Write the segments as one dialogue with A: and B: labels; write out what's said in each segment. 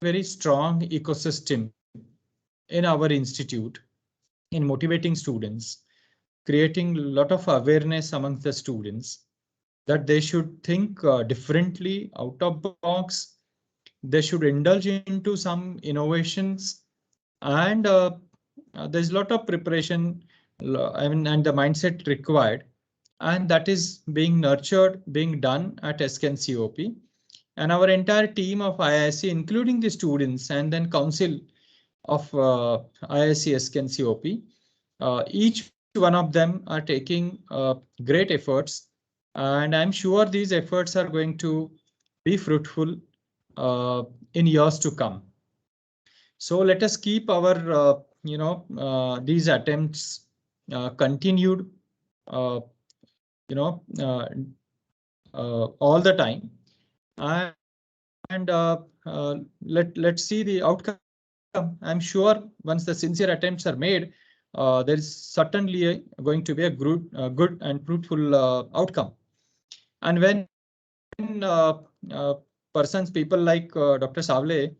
A: very strong ecosystem in our institute in motivating students, creating a lot of awareness among the students that they should think differently, out of box. They should indulge into some innovations, and there's a lot of preparation, and the mindset required, and that is being nurtured, being done at SKNCOP. And our entire team of IISc, including the students and then council of IISc SKNCOP, each one of them are taking great efforts, and I'm sure these efforts are going to be fruitful in years to come. So let us keep our these attempts continued uh, all the time, and let's see the outcome. I'm sure once the sincere attempts are made, there is certainly going to be a good and fruitful outcome. And when persons, people like Dr. Savle,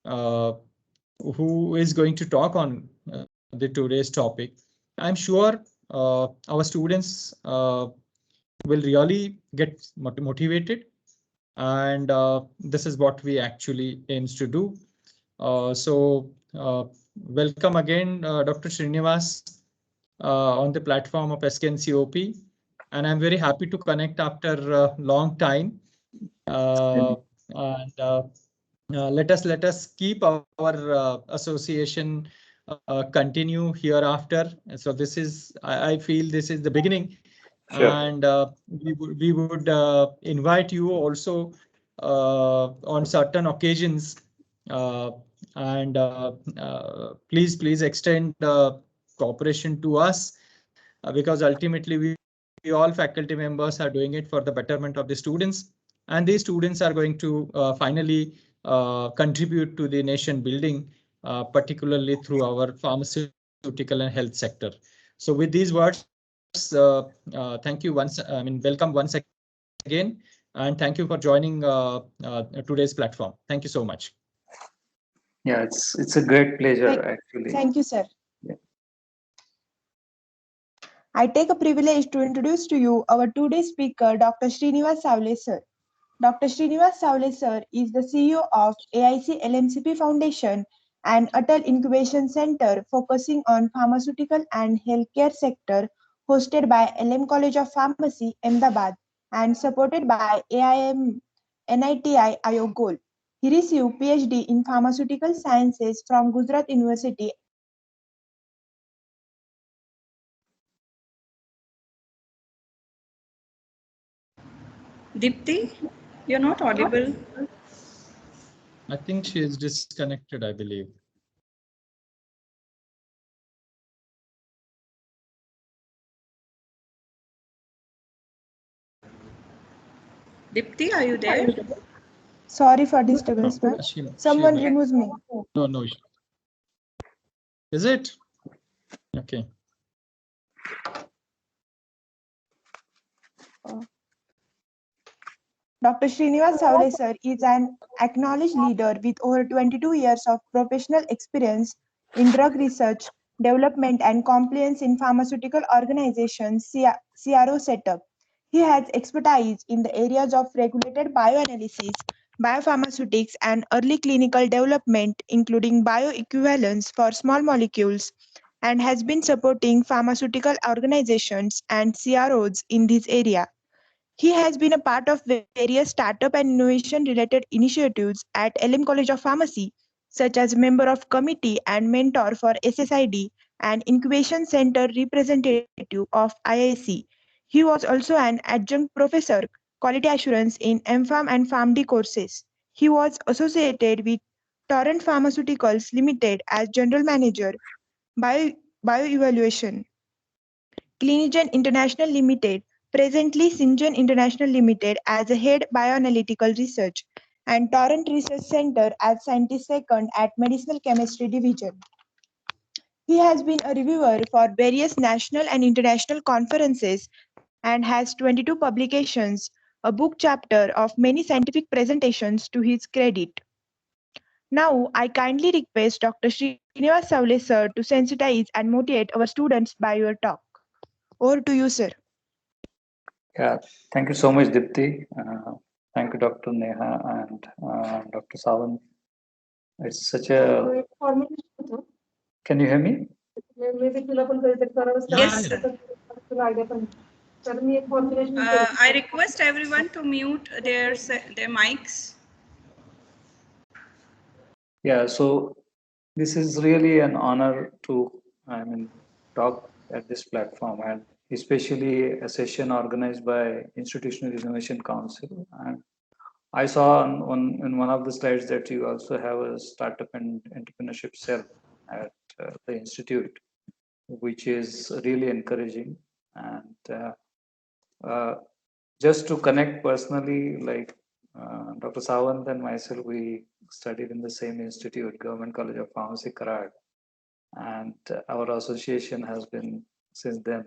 A: uh, who is going to talk on the today's topic, I'm sure our students will really get motivated, and this is what we actually aims to do. Welcome again, Dr. Srinivas, on the platform of SKNCOP, and I'm very happy to connect after a long time. And let us keep our association continue hereafter. So this is, I feel this is the beginning. Sure. And we would invite you also on certain occasions, uh, and please extend cooperation to us, because ultimately we all faculty members are doing it for the betterment of the students, and these students are going to finally contribute to the nation building, particularly through our pharmaceutical and health sector. So with these words, thank you once, welcome once again, and thank you for joining today's platform. Thank you so much.
B: Yeah, it's a great pleasure actually.
C: Thank you, sir.
B: Yeah.
C: I take a privilege to introduce to you our today's speaker, Dr. Srinivas Savle, sir. Dr. Srinivas Savle, sir, is the CEO of AIC LMCP Foundation, an Atal Incubation Center focusing on pharmaceutical and healthcare sector, hosted by LM College of Pharmacy, Ahmedabad, and supported by AIM NITI Ayog Goal. He received PhD in Pharmaceutical Sciences from Gujarat University.
D: Dipti, you're not audible.
A: I think she is disconnected, I believe.
D: Dipti, are you there?
C: Sorry for disturbance, ma'am. Someone removes me.
A: No. Is it? Okay.
C: Dr. Srinivas Savle, sir, is an acknowledged leader with over 22 years of professional experience in drug research, development, and compliance in pharmaceutical organizations CRO setup. He has expertise in the areas of regulated bioanalysis, biopharmaceutics, and early clinical development, including bioequivalence for small molecules, and has been supporting pharmaceutical organizations and CROs in this area. He has been a part of various startup and innovation related initiatives at LM College of Pharmacy, such as member of committee and mentor for SSID and incubation center representative of IIC. He was also an adjunct professor, quality assurance in MPharm and PharmD courses. He was associated with Torrent Pharmaceuticals Limited as general manager, bio, bioevaluation. Clinigen International Limited, presently Syngene International Limited as a head bioanalytical research, and Torrent Research Center as scientist second at Medicinal Chemistry Division. He has been a reviewer for various national and international conferences and has 22 publications, a book chapter of many scientific presentations to his credit. Now, I kindly request Dr. Srinivas Savle sir to sensitize and motivate our students by your talk. Over to you, sir.
B: Yeah, thank you so much, Dipti. Thank you, Dr. Neha and Dr. Sawan. It's such a. Can you hear me?
D: Yes, sir. I request everyone to mute their mics.
B: Yeah, so this is really an honor to, talk at this platform, and especially a session organized by Institutional Innovation Council. And I saw in one of the slides that you also have a startup and entrepreneurship cell at the institute, which is really encouraging. And uh, just to connect personally, like Dr. Sawant and myself, we studied in the same institute, Government College of Pharmacy, Karad, and our association has been since then.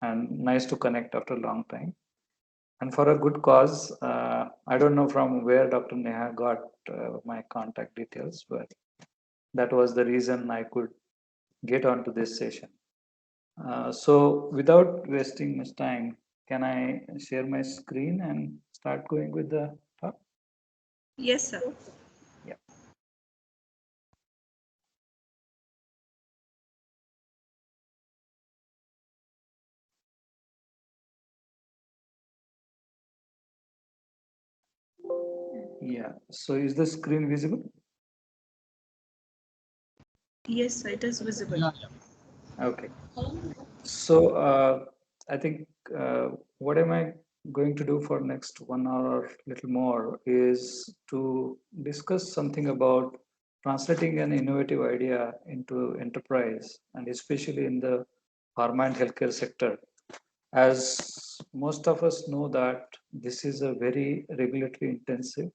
B: And nice to connect after a long time, and for a good cause. I don't know from where Dr. Neha got my contact details, but that was the reason I could get onto this session. So without wasting much time, can I share my screen and start going with the talk?
D: Yes, sir.
B: Yeah. Yeah. So is the screen visible?
D: Yes, sir, it is visible.
B: Okay. So I think what am I going to do for next 1 hour or little more is to discuss something about translating an innovative idea into enterprise, and especially in the pharma and healthcare sector. As most of us know that this is a very regulatory intensive,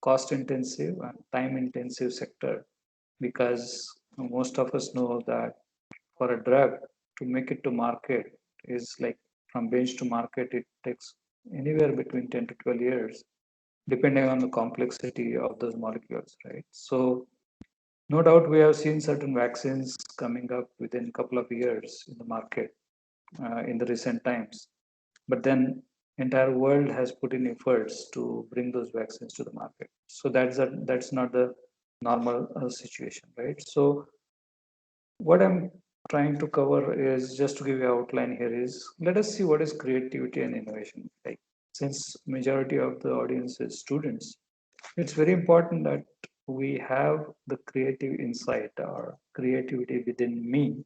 B: cost intensive, and time intensive sector, because most of us know that for a drug to make it to market is like from bench to market, it takes anywhere between 10 to 12 years, depending on the complexity of those molecules, right? So no doubt we have seen certain vaccines coming up within a couple of years in the market in the recent times, but then entire world has put in efforts to bring those vaccines to the market. So that's not the normal situation, right? So what I'm trying to cover is, just to give you an outline here, is let us see what is creativity and innovation. Like, since majority of the audience is students, it's very important that we have the creative insight or creativity within me,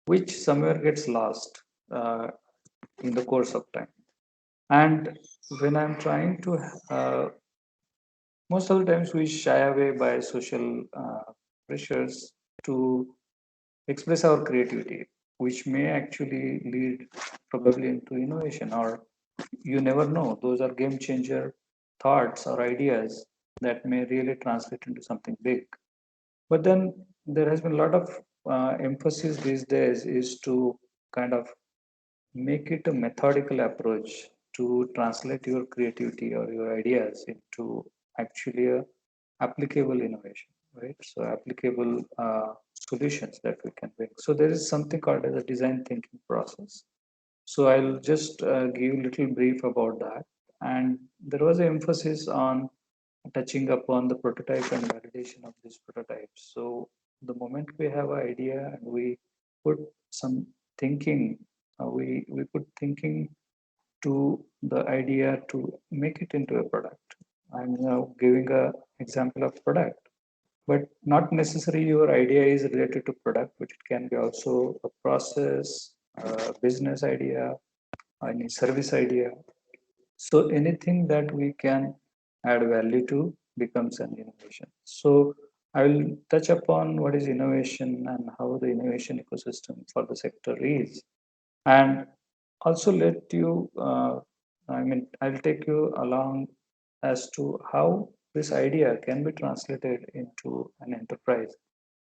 B: which somewhere gets lost in the course of time. And when I'm trying to, most of the times we shy away by social pressures to express our creativity, which may actually lead probably into innovation, or you never know. Those are game changer thoughts or ideas that may really translate into something big. But then there has been a lot of emphasis these days is to kind of make it a methodical approach to translate your creativity or your ideas into actually a applicable innovation, right? So applicable solutions that we can bring. So there is something called as a design thinking process. So I'll just give a little brief about that. And there was an emphasis on touching upon the prototype and validation of these prototypes. So the moment we have an idea and we put some thinking, we put thinking to the idea to make it into a product. I'm now giving a example of product, but not necessarily your idea is related to product, but it can be also a process, a business idea, any service idea. So anything that we can add value to becomes an innovation. So I will touch upon what is innovation and how the innovation ecosystem for the sector is, and also let you, I'll take you along as to how this idea can be translated into an enterprise,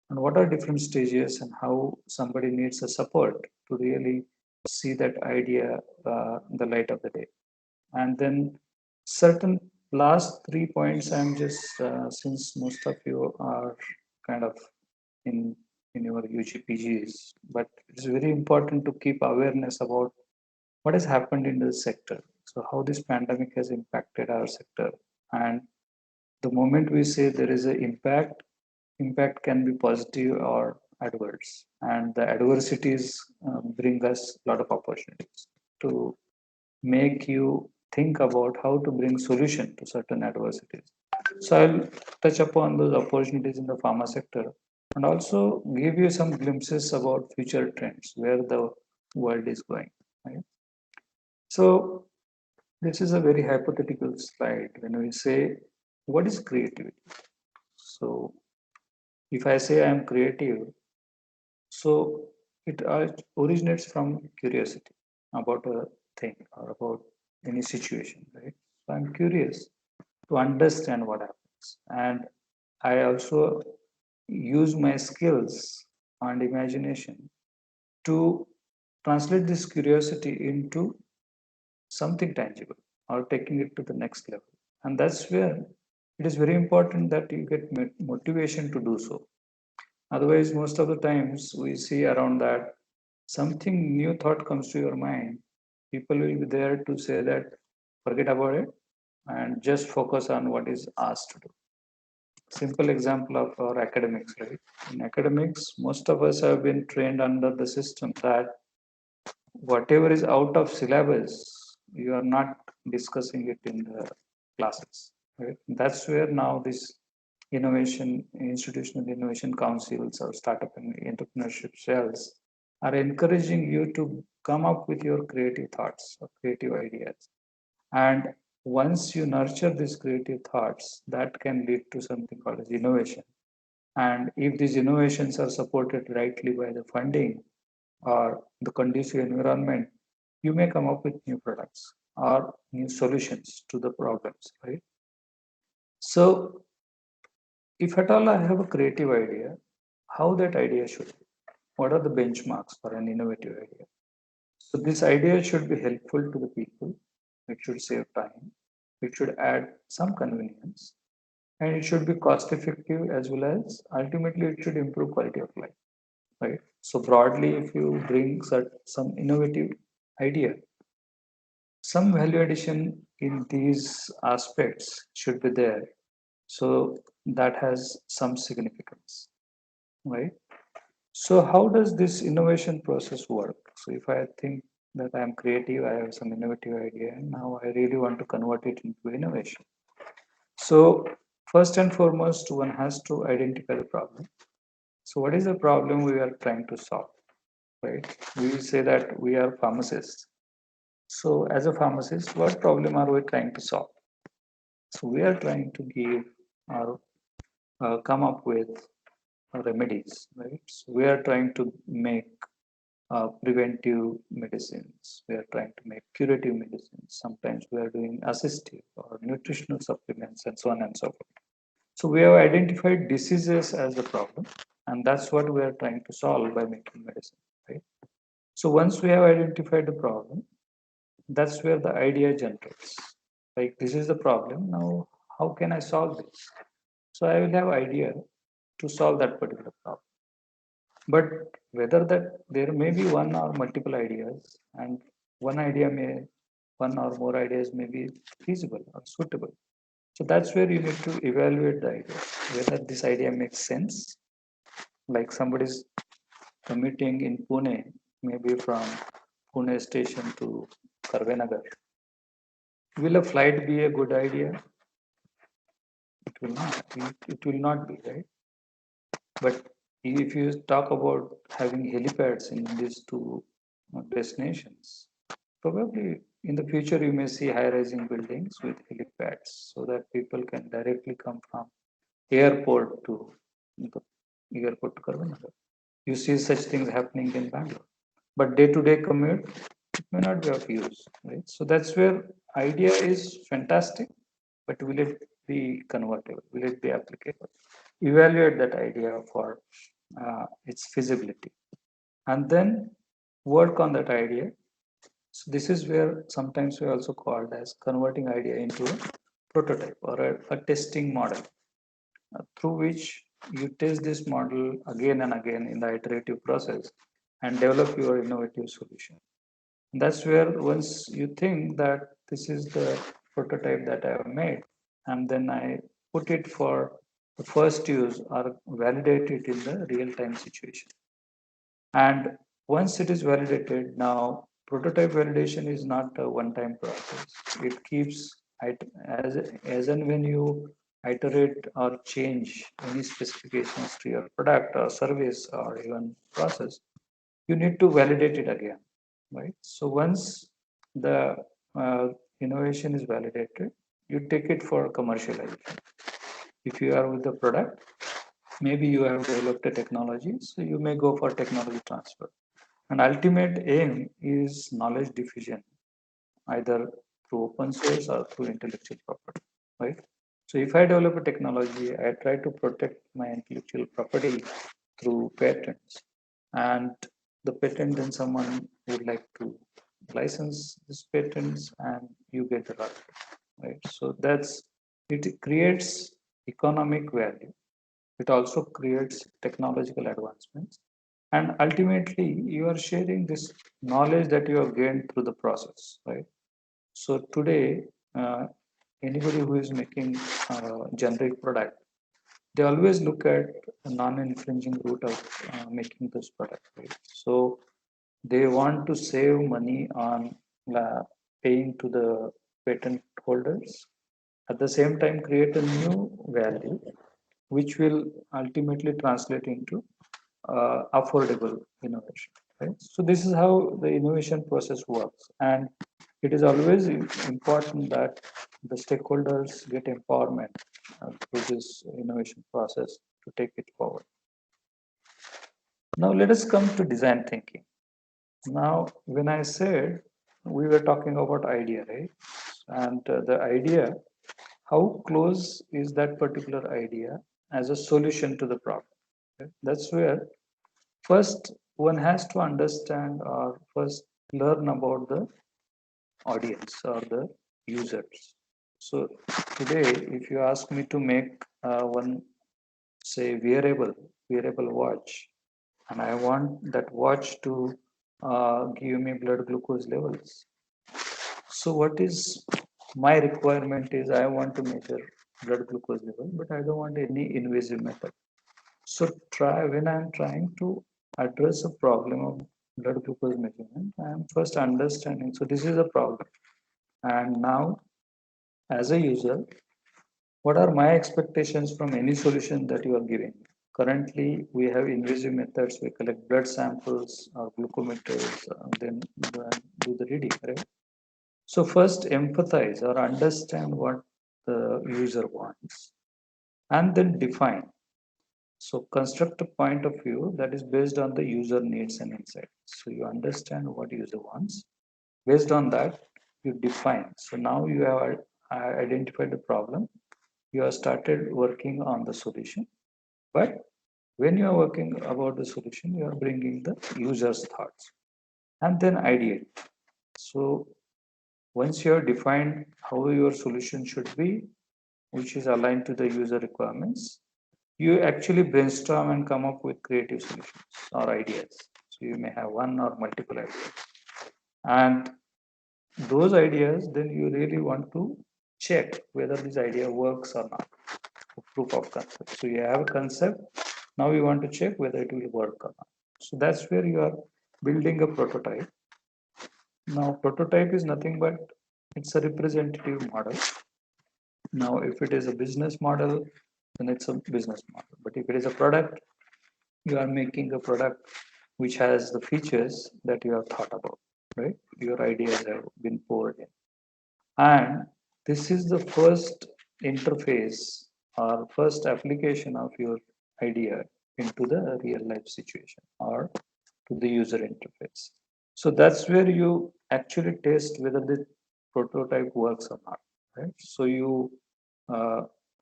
B: and what are different stages and how somebody needs a support to really see that idea the light of the day. And then certain last 3 points, I'm just, since most of you are kind of in your UGPGs, but it's very important to keep awareness about what has happened in the sector. So how this pandemic has impacted our sector. And the moment we say there is an impact can be positive or adverse. And the adversities bring us a lot of opportunities to make you think about how to bring solution to certain adversities. So I'll touch upon those opportunities in the pharma sector and also give you some glimpses about future trends, where the world is going. Right? So this is a very hypothetical slide when we say, what is creativity? So if I say I am creative, so it originates from curiosity about a thing or about any situation, right? So I'm curious to understand what happens. And I also use my skills and imagination to translate this curiosity into something tangible or taking it to the next level. And that's where it is very important that you get motivation to do so. Otherwise, most of the times we see around that something new thought comes to your mind, people will be there to say that forget about it and just focus on what is asked to do. Simple example of our academics, right? In academics, most of us have been trained under the system that whatever is out of syllabus, you are not discussing it in the classes. Right? That's where now this innovation, institutional innovation councils or startup and entrepreneurship cells are encouraging you to come up with your creative thoughts or creative ideas. And once you nurture these creative thoughts, that can lead to something called as innovation. And if these innovations are supported rightly by the funding or the conducive environment, you may come up with new products or new solutions to the problems, right? So if at all I have a creative idea, how that idea should be? What are the benchmarks for an innovative idea? So this idea should be helpful to the people. It should save time. It should add some convenience, and it should be cost effective as well as ultimately it should improve quality of life. Right. So broadly, if you bring some innovative idea, some value addition in these aspects should be there. So that has some significance, right? So how does this innovation process work? So if I think that I'm creative, I have some innovative idea, and now I really want to convert it into innovation. So first and foremost, one has to identify the problem. So what is the problem we are trying to solve, right? We say that we are pharmacists. So as a pharmacist, what problem are we trying to solve? So we are trying to give or come up with remedies, right? So we are trying to make preventive medicines. We are trying to make curative medicines. Sometimes we are doing assistive or nutritional supplements and so on and so forth. So we have identified diseases as a problem, and that's what we are trying to solve by making medicine, right? So once we have identified the problem, that's where the idea generates. Like, this is the problem. Now, how can I solve this? So I will have idea to solve that particular problem. But whether that there may be one or multiple ideas, and one or more ideas may be feasible or suitable. So that's where you need to evaluate the idea, whether this idea makes sense. Like somebody's commuting in Pune, maybe from Pune station to Karvenagar. Will a flight be a good idea? It will not. It will not be, right? But if you talk about having helipads in these two destinations, probably in the future you may see high-rising buildings with helipads so that people can directly come from airport to the airport to Karvanagar. You see such things happening in Bangalore. But day-to-day commute, it may not be of use, right? So that's where idea is fantastic, but will it be convertible? Will it be applicable? Evaluate that idea for its feasibility, and then work on that idea. So this is where sometimes we also called as converting idea into a prototype or a testing model through which you test this model again and again in the iterative process and develop your innovative solution. That's where once you think that this is the prototype that I have made, and then I put it for the first use or validate it in the real-time situation. And once it is validated, now prototype validation is not a one-time process. It keeps as and when you iterate or change any specifications to your product or service or even process, you need to validate it again, right? So once the innovation is validated, you take it for commercialization. If you are with the product, maybe you have developed a technology, so you may go for technology transfer. And ultimate aim is knowledge diffusion, either through open source or through intellectual property, right? So if I develop a technology, I try to protect my intellectual property through patents. And the patent, then someone would like to license these patents and you get the royalty, right? So it creates economic value. It also creates technological advancements. And ultimately, you are sharing this knowledge that you have gained through the process, right? So today, anybody who is making generic product, they always look at a non-infringing route of making this product, right? So they want to save money on paying to the patent holders, at the same time create a new value which will ultimately translate into affordable innovation, right? So this is how the innovation process works, and it is always important that the stakeholders get empowerment through this innovation process to take it forward. Now let us come to design thinking. Now, when I said we were talking about idea, right? And the idea, how close is that particular idea as a solution to the problem? Okay? That's where first one has to understand or first learn about the audience or the users. So today, if you ask me to make one, say, wearable watch, and I want that watch to give me blood glucose levels. So what is my requirement is I want to measure blood glucose level, but I don't want any invasive method. So when I'm trying to address a problem of blood glucose measurement, I'm first understanding. So this is a problem. And now as a user, what are my expectations from any solution that you are giving? Currently, we have invasive methods. We collect blood samples or glucometers, then do the reading, right? So first empathize or understand what the user wants and then define. So construct a point of view that is based on the user needs and insights. So you understand what user wants. Based on that, you define. So now you have identified the problem. You have started working on the solution. But when you are working about the solution, you are bringing the user's thoughts and then ideate. So once you have defined how your solution should be, which is aligned to the user requirements, you actually brainstorm and come up with creative solutions or ideas. So you may have one or multiple ideas. And those ideas, then you really want to check whether this idea works or not. Proof of concept. So you have a concept. Now you want to check whether it will work or not. So that's where you are building a prototype. Now prototype is nothing but it's a representative model. Now if it is a business model, then it's a business model. But if it is a product, you are making a product which has the features that you have thought about, right? Your ideas have been poured in. And this is the first interface or first application of your idea into the real life situation or to the user interface. So that's where you actually test whether the prototype works or not, right? So you,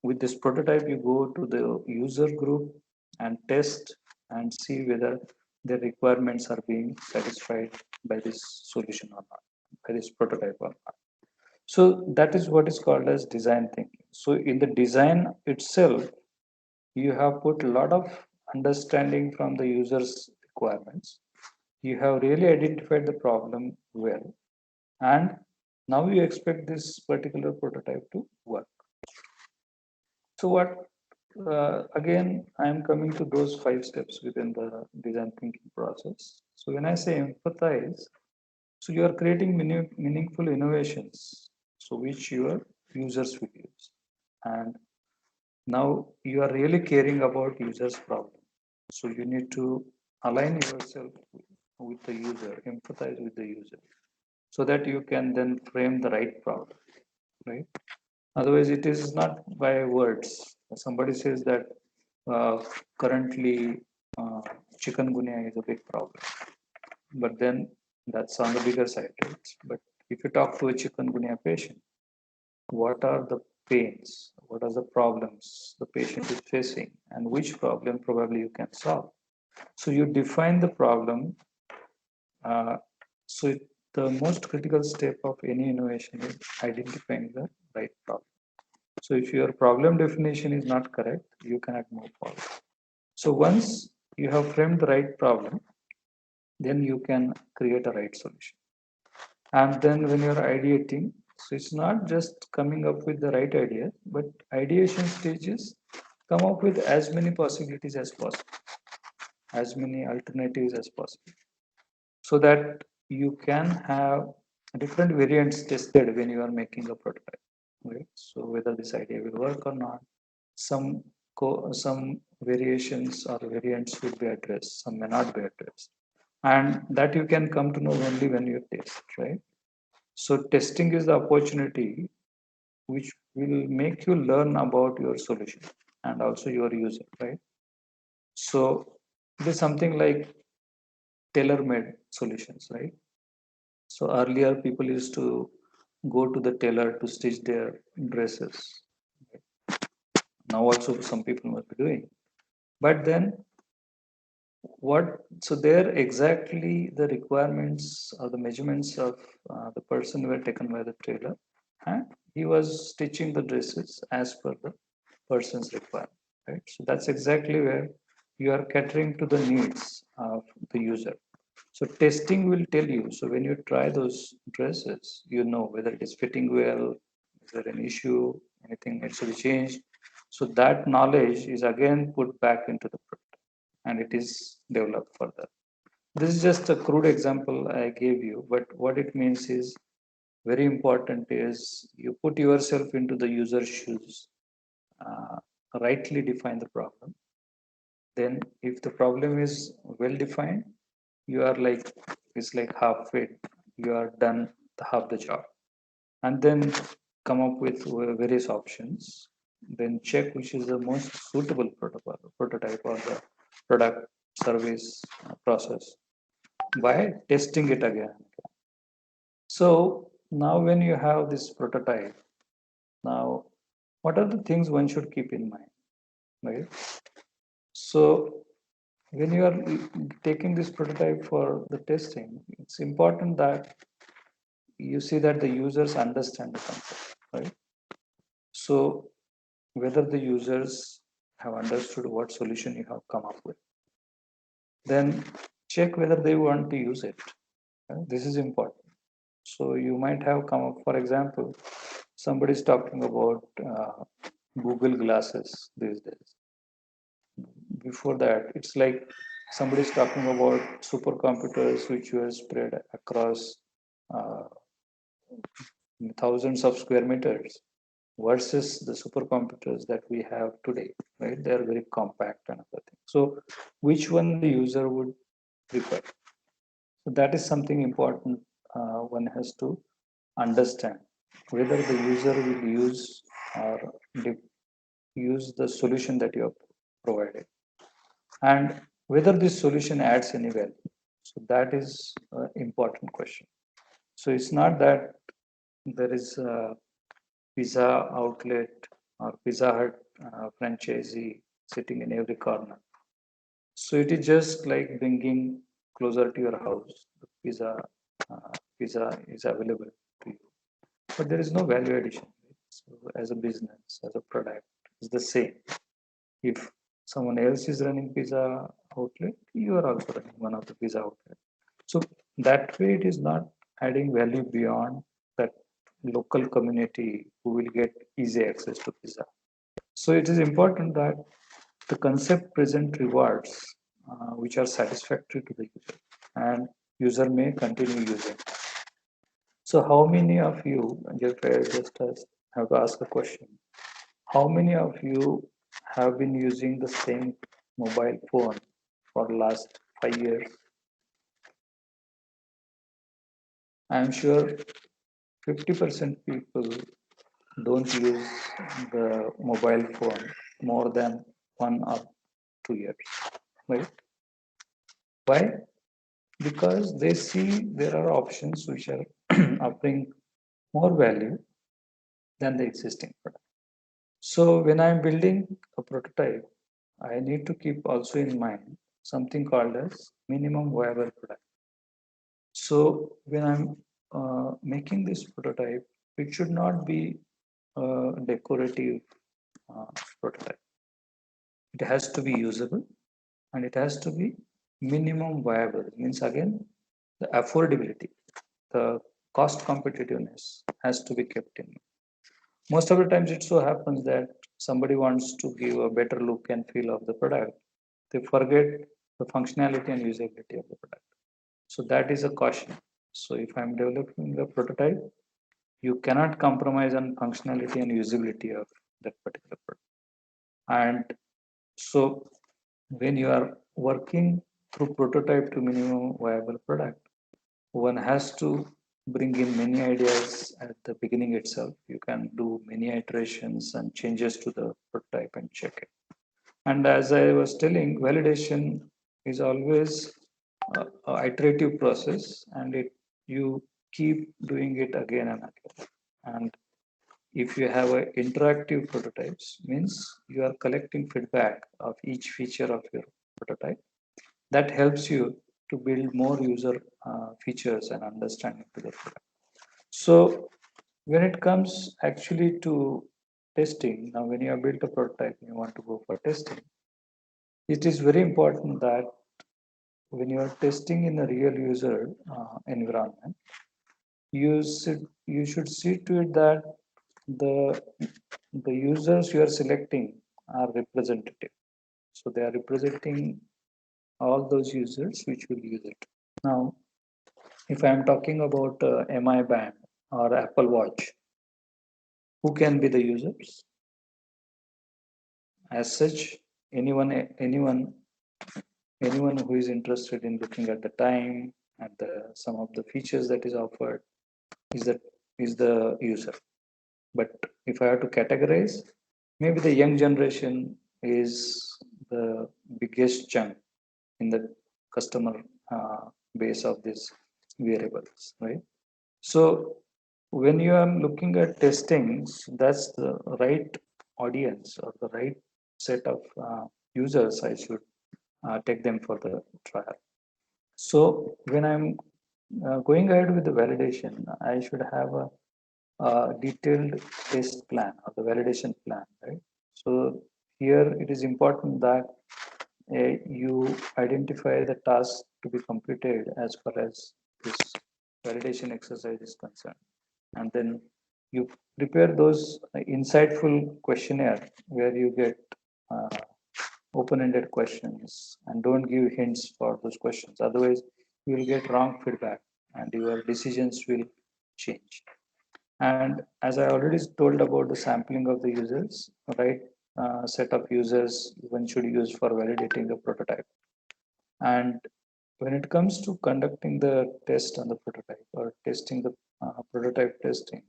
B: with this prototype, you go to the user group and test and see whether the requirements are being satisfied by this solution or not, by this prototype or not. So that is what is called as design thinking. So in the design itself, you have put a lot of understanding from the user's requirements. You have really identified the problem well, and now you expect this particular prototype to work. So what, again, I am coming to those 5 steps within the design thinking process. So when I say empathize, so you are creating meaningful innovations, so which your users will use. And now you are really caring about users' problem. So you need to align yourself with the user, empathize with the user, so that you can then frame the right problem, right? Otherwise, it is not by words. Somebody says that currently chikungunya is a big problem, but then that's on the bigger side, right? But if you talk to a chikungunya patient, what are the pains, what are the problems the patient is facing, and which problem probably you can solve? So you define the problem. So the most critical step of any innovation is identifying the right problem. So if your problem definition is not correct, you cannot move forward. So once you have framed the right problem, then you can create a right solution. And then when you're ideating, so it's not just coming up with the right idea, but ideation stages come up with as many possibilities as possible, as many alternatives as possible, so that you can have different variants tested when you are making a prototype, right? So whether this idea will work or not, some some variations or variants will be addressed, some may not be addressed, and that you can come to know only when you test, right? So testing is the opportunity which will make you learn about your solution and also your user, right? So it is something like tailor-made solutions, right? So earlier people used to go to the tailor to stitch their dresses. Now also some people must be doing. But then what, so there exactly the requirements or the measurements of the person were taken by the tailor, and he was stitching the dresses as per the person's requirement, right? So that's exactly where you are catering to the needs of the user. So testing will tell you. So when you try those dresses, you know whether it is fitting well, is there an issue, anything needs to be changed. So that knowledge is again put back into the product and it is developed further. This is just a crude example I gave you, but what it means is very important is you put yourself into the user's shoes, rightly define the problem. Then if the problem is well defined, you are like, it's like halfway, you are done half the job. And then come up with various options, then check which is the most suitable protocol, prototype or the product service process by testing it again. So now when you have this prototype, now what are the things one should keep in mind, right? So when you are taking this prototype for the testing, it's important that you see that the users understand the concept, right? So whether the users have understood what solution you have come up with, then check whether they want to use it. This is important. So you might have come up, for example, somebody is talking about Google Glasses these days. Before that, it's like somebody is talking about supercomputers which were spread across uh, thousands of square meters versus the supercomputers that we have today, right? They are very compact and other things. So which one the user would prefer? So that is something important one has to understand whether the user will use or use the solution that you have provided and whether this solution adds any value. So that is an important question. So it's not that there is a pizza outlet or Pizza Hut franchisee sitting in every corner. So it is just like bringing closer to your house. The pizza is available to you. but there is no value addition. So as a business, as a product, it's the same. If someone else is running pizza outlet, you are also running one of the pizza outlet. So that way it is not adding value beyond that local community who will get easy access to pizza. So it is important that the concept present rewards which are satisfactory to the user and user may continue using. So how many of you, have to ask a question. How many of you have been using the same mobile phone for the last 5 years? I am sure 50% people don't use the mobile phone more than 1 or 2 years, right? Why? Because they see there are options which are offering more value than the existing product. So when I'm building a prototype, I need to keep also in mind something called as minimum viable product. So when I'm making this prototype, it should not be a decorative prototype. It has to be usable and it has to be minimum viable. Means again, the affordability, the cost competitiveness has to be kept in mind. Most of the times it so happens that somebody wants to give a better look and feel of the product. They forget the functionality and usability of the product. So that is a caution. So if I'm developing a prototype, you cannot compromise on functionality and usability of that particular product. And so when you are working through prototype to minimum viable product, one has to bring in many ideas at the beginning itself. You can do many iterations and changes to the prototype and check it. And as I was telling, validation is always a iterative process, and you keep doing it again and again. And if you have a interactive prototypes, means you are collecting feedback of each feature of your prototype. That helps you to build more user features and understanding to the product. So when it comes actually to testing, now when you have built a prototype and you want to go for testing, it is very important that when you are testing in a real user environment, you should see to it that the the users you are selecting are representative. So they are representing all those users which will use it. Now, if I am talking about MI band or Apple Watch, who can be the users? As such, anyone who is interested in looking at the time and some of the features that is offered is the user. But if I have to categorize, maybe the young generation is the biggest chunk in the customer base of these variables, right? So when you are looking at testings, that's the right audience or the right set of users I should take them for the trial. So when I'm going ahead with the validation, I should have a detailed test plan or the validation plan, right? So here it is important that you identify the task to be completed as far as this validation exercise is concerned, and then you prepare those insightful questionnaire where you get uh, open-ended questions and don't give hints for those questions. Otherwise, you will get wrong feedback and your decisions will change. And as I already told about the sampling of the users, right? Set of users one should use for validating the prototype. And when it comes to conducting the test on the prototype or testing the prototype testing,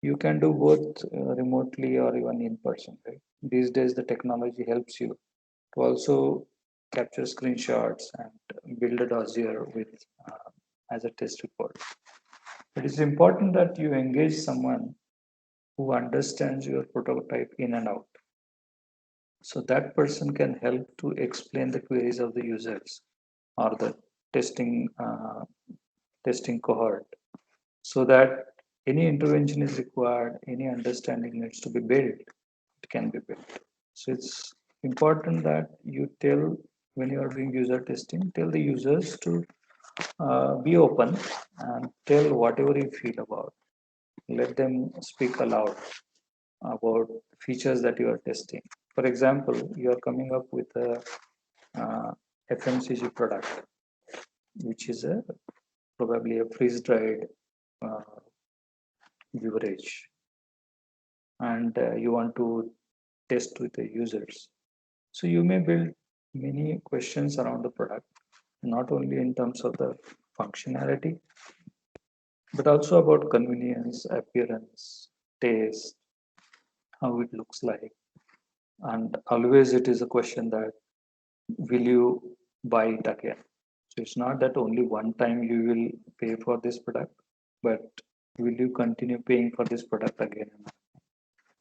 B: you can do both remotely or even in person, right? These days, the technology helps you to also capture screenshots and build a dossier with as a test report. It is important that you engage someone who understands your prototype in and out. So that person can help to explain the queries of the users or the testing testing cohort, so that any intervention is required, any understanding needs to be built, it can be built. So it's important that you tell, when you are doing user testing, tell the users to be open and tell whatever you feel about. Let them speak aloud about features that you are testing. For example, you are coming up with a FMCG product, which is probably a freeze-dried uh, beverage, and you want to test with the users. So you may build many questions around the product, not only in terms of the functionality, but also about convenience, appearance, taste, how it looks like. And always it is a question that, will you buy it again? So it's not that only one time you will pay for this product, but will you continue paying for this product again?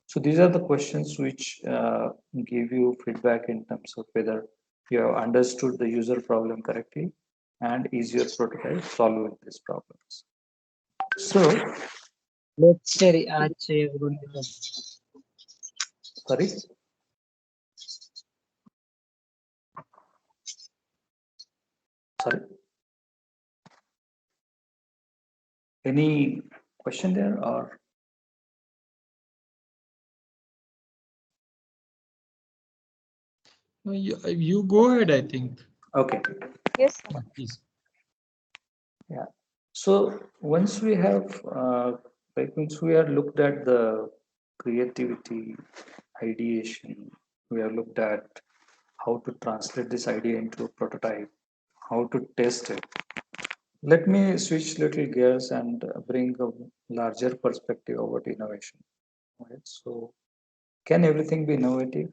B: So these are the questions which give you feedback in terms of whether you have understood the user problem correctly and is your prototype solving these problems. So,
E: let's say
B: sorry. Sorry. Any question there or?
A: No, you go ahead, I think.
B: Okay.
C: Yes.
A: Please.
B: Yeah. So once we have, like once we have looked at the creativity, ideation, we have looked at how to translate this idea into a prototype, how to test it. Let me switch little gears and bring a larger perspective about innovation. Right? So, can everything be innovative?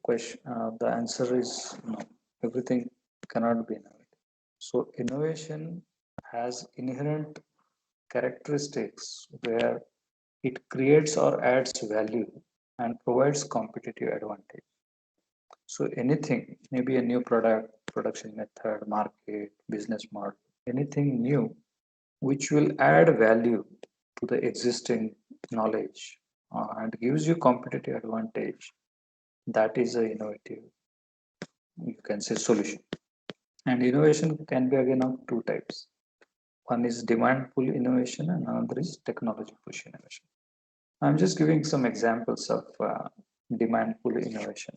B: The answer is no. Everything cannot be innovative. So, innovation has inherent characteristics where it creates or adds value and provides competitive advantage. So anything, maybe a new product, production method, market, business model, anything new which will add value to the existing knowledge and gives you competitive advantage, that is a innovative, you can say, solution. And innovation can be again of two types. One is demand pull innovation and another is technology push innovation. I'm just giving some examples of demand pull innovation.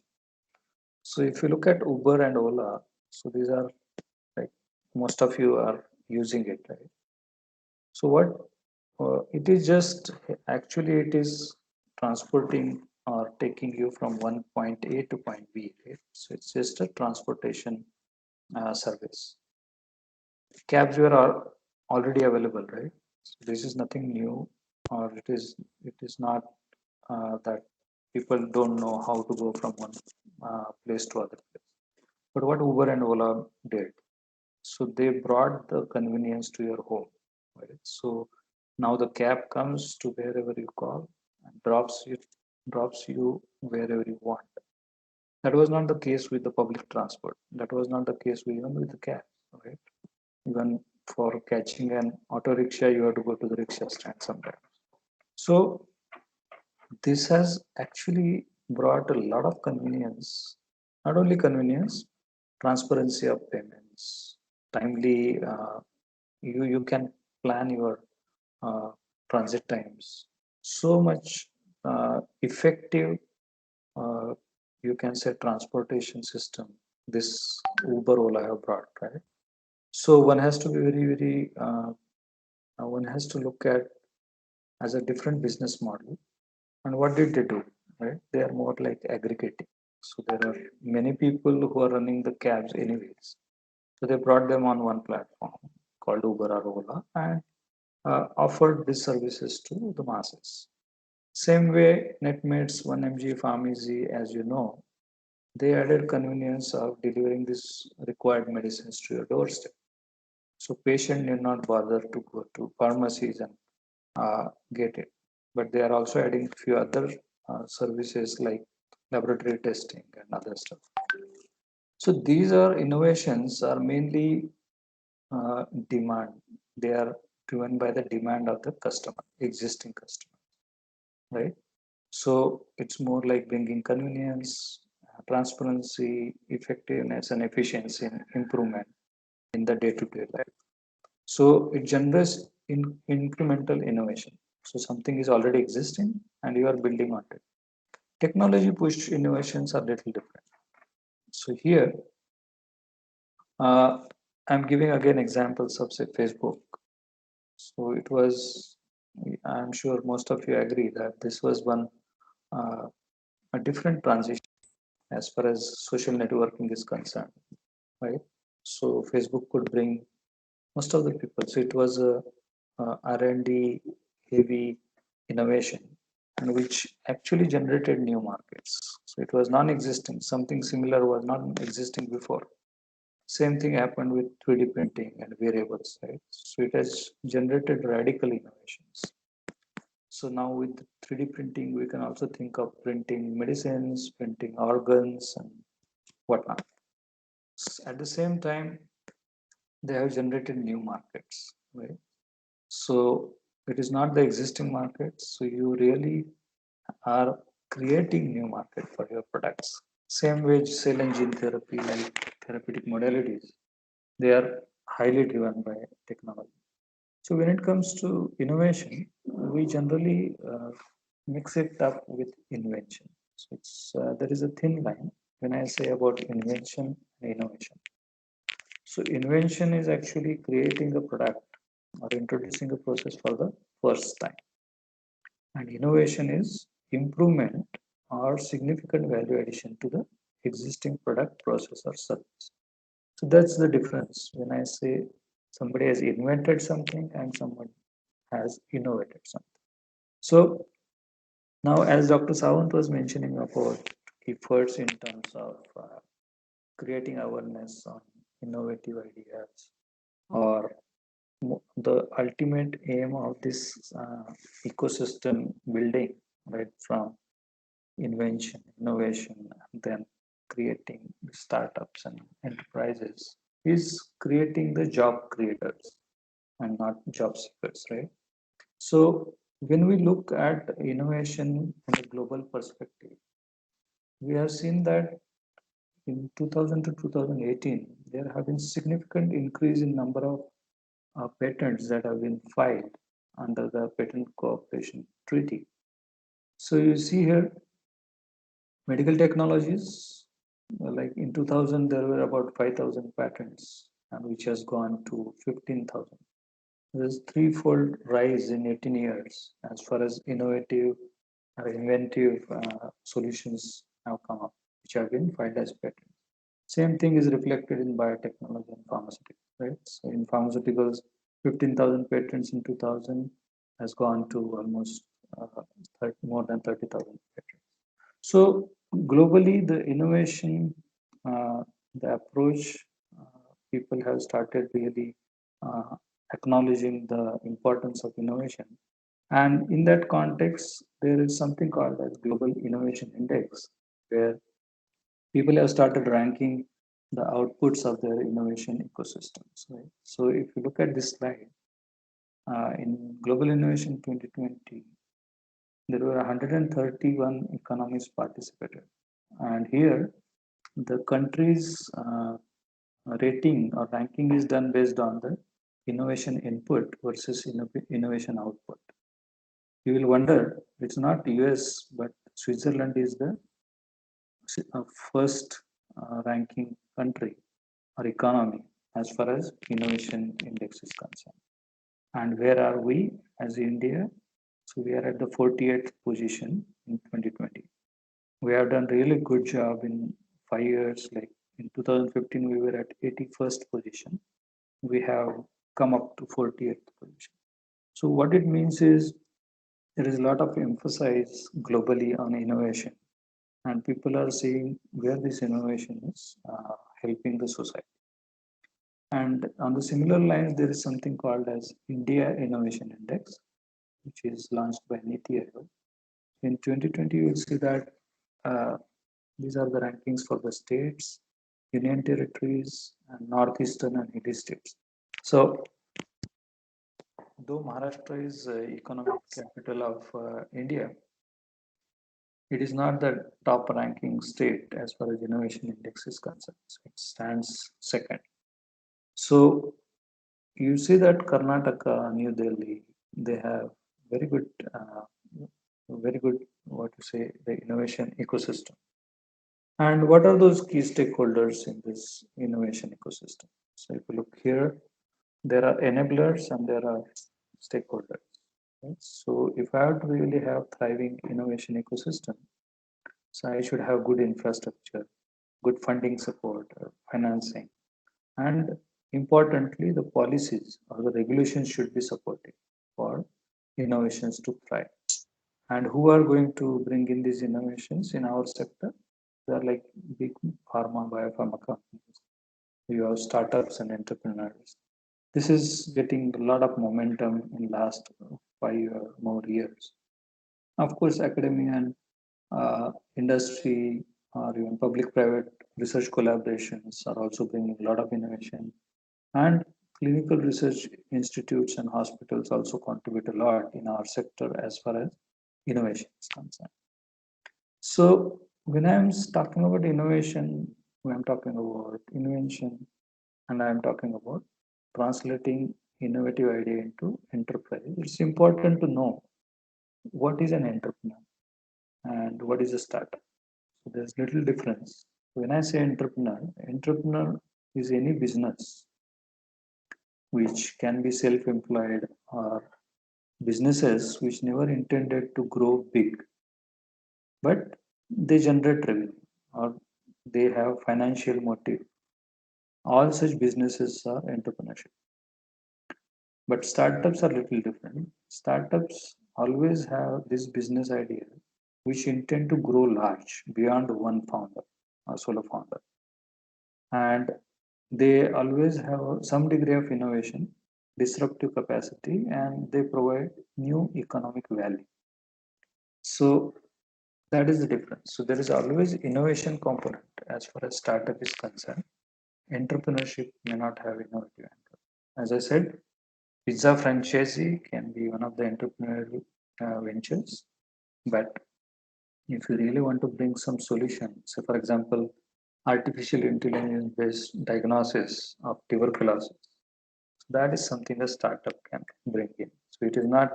B: So if you look at Uber and Ola, so these are, like, most of you are using it, right? So what it is just, actually it is transporting or taking you from one point A to point B, right? So it's just a transportation service. Cabs were already available, right? So this is nothing new, or it is not that people don't know how to go from one place to other place. But what Uber and Ola did, so they brought the convenience to your home, right? So now the cab comes to wherever you call and drops you wherever you want. That was not the case with the public transport. That was not the case even with the cab, right? Even for catching an auto rickshaw, you have to go to the rickshaw stand sometimes. So this has actually brought a lot of convenience. Not only convenience, transparency of payments, timely. You can plan your transit times. So much effective. Uh, you can say transportation system. This Uber Ola have brought, right? So one has to be very. One has to look at as a different business model. And what did they do? Right? They are more like aggregating. So there are many people who are running the cabs anyways. So they brought them on one platform called Uber or Ola and offered these services to the masses. Same way, Netmates, 1mg, PharmEasy, as you know, they added convenience of delivering these required medicines to your doorstep. So patient need not bother to go to pharmacies and get it. But they are also adding few other services like laboratory testing and other stuff. So these are innovations are mainly demand. They are driven by the demand of the customer, existing customer, right? So it's more like bringing convenience, transparency, effectiveness, and efficiency and improvement in the day-to-day life. So it generates incremental innovation. So something is already existing and you are building on it. Technology pushed innovations are little different. So here, I'm giving again examples of say Facebook. So it was, I'm sure most of you agree that this was one a different transition as far as social networking is concerned, right? So Facebook could bring most of the people. So it was a R&D heavy innovation and which actually generated new markets. So it was non-existing. Something similar was not existing before. Same thing happened with 3D printing and variables, right? So it has generated radical innovations. So now with 3D printing, we can also think of printing medicines, printing organs, and whatnot. At the same time, they have generated new markets, right? So it is not the existing markets. So you really are creating new market for your products. Same way, cell and gene therapy, like therapeutic modalities, they are highly driven by technology. So when it comes to innovation, we generally mix it up with invention. So it's there is a thin line when I say about invention and innovation. So invention is actually creating a product or introducing a process for the first time. And innovation is improvement or significant value addition to the existing product, process, or service. So that's the difference when I say somebody has invented something and someone has innovated something. So now, as Dr. Sawant was mentioning about efforts in terms of creating awareness on innovative ideas or the ultimate aim of this ecosystem building, right, from invention, innovation, and then creating startups and enterprises is creating the job creators and not job seekers, right? So when we look at innovation in a global perspective, we have seen that in 2000 to 2018, there have been significant increase in number of patents that have been filed under the Patent Cooperation Treaty. So you see here, medical technologies, like in 2000, there were about 5,000 patents, and which has gone to 15,000. There's threefold rise in 18 years as far as innovative or inventive solutions have come up, which have been filed as patents. Same thing is reflected in biotechnology and pharmaceuticals, right? So in pharmaceuticals, 15,000 patents in 2000 has gone to almost more than 30,000 patents. So globally, the innovation, the approach, people have started really acknowledging the importance of innovation. And in that context, there is something called as Global Innovation Index, where people have started ranking the outputs of their innovation ecosystems. Right? So if you look at this slide, in Global Innovation 2020, there were 131 economies participated. And here, the country's rating or ranking is done based on the innovation input versus innovation output. You will wonder, it's not US, but Switzerland is the first ranking country or economy as far as innovation index is concerned. And where are we as India? So we are at the 48th position in 2020. We have done really good job in 5 years. Like in 2015, we were at 81st position. We have come up to 48th position. So what it means is there is a lot of emphasis globally on innovation, and people are seeing where this innovation is helping the society. And on the similar lines, there is something called as India Innovation Index, which is launched by Niti Aayog. In 2020, you will see that these are the rankings for the states, union territories, and northeastern and hilly states. So though Maharashtra is economic capital of India, it is not the top ranking state as far as innovation index is concerned. So it stands second. So you see that Karnataka, New Delhi, they have very good, what you say, the innovation ecosystem. And what are those key stakeholders in this innovation ecosystem? So if you look here, there are enablers and there are stakeholders. Right? So if I have to really have thriving innovation ecosystem, so I should have good infrastructure, good funding support, financing, and importantly, the policies or the regulations should be supportive for innovations to thrive. And who are going to bring in these innovations in our sector? They are like big pharma, biopharma companies. You have startups and entrepreneurs. This is getting a lot of momentum in last 5 or more years. Of course, academia and industry or even public-private research collaborations are also bringing a lot of innovation. And clinical research institutes and hospitals also contribute a lot in our sector as far as innovation is concerned. So when I'm talking about innovation, when I'm talking about invention, and I'm talking about translating innovative idea into enterprise, it's important to know what is an entrepreneur and what is a startup. So there's little difference. When I say entrepreneur is any business which can be self-employed or businesses which never intended to grow big, but they generate revenue or they have financial motive. All such businesses are entrepreneurship. But startups are little different. Startups always have this business idea which intend to grow large beyond one founder or solo founder. And they always have some degree of innovation, disruptive capacity, and they provide new economic value. So that is the difference. So there is always innovation component as far as startup is concerned. Entrepreneurship may not have innovative angle. As I said, pizza franchisee can be one of the entrepreneurial ventures, but if you really want to bring some solution, say for example, artificial intelligence based diagnosis of tuberculosis, that is something a startup can bring in. So it is not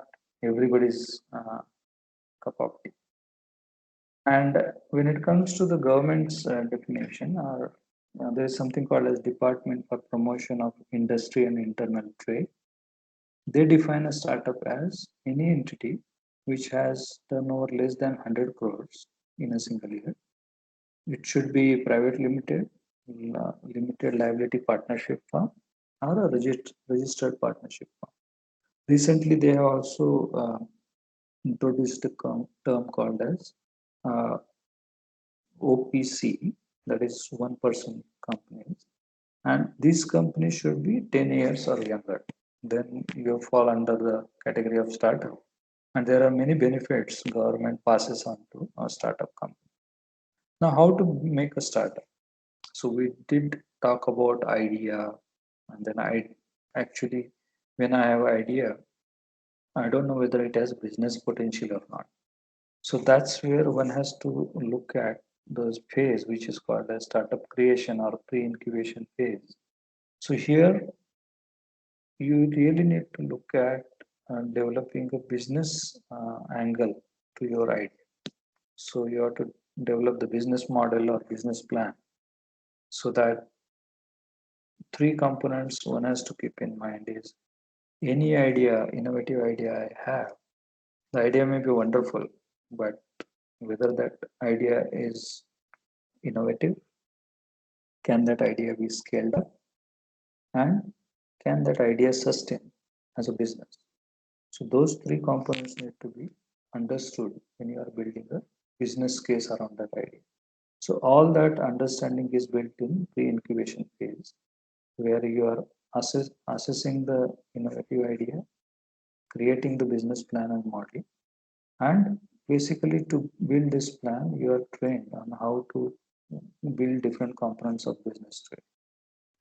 B: everybody's cup of tea. And when it comes to the government's definition, there is something called as Department for Promotion of Industry and Internal Trade. They define a startup as any entity which has turnover less than 100 crores in a single year. It should be private limited, limited liability partnership firm, or a registered partnership firm. Recently, they have also introduced a term called as OPC, that is one person companies, and these companies should be 10 years or younger. Then you fall under the category of startup, and there are many benefits government passes on to a startup company. Now, how to make a startup? So we did talk about idea, and then I actually, when I have idea, I don't know whether it has business potential or not. So that's where one has to look at those phase, which is called as startup creation or pre-incubation phase. So here you really need to look at developing a business angle to your idea. So you have to develop the business model or business plan, so that three components one has to keep in mind is any idea, innovative idea I have, the idea may be wonderful, but whether that idea is innovative, can that idea be scaled up, and can that idea sustain as a business? So those three components need to be understood when you are building a business case around that idea. So all that understanding is built in pre-incubation phase, where you are assessing the innovative idea, creating the business plan and model, and basically to build this plan, you are trained on how to build different components of business trade.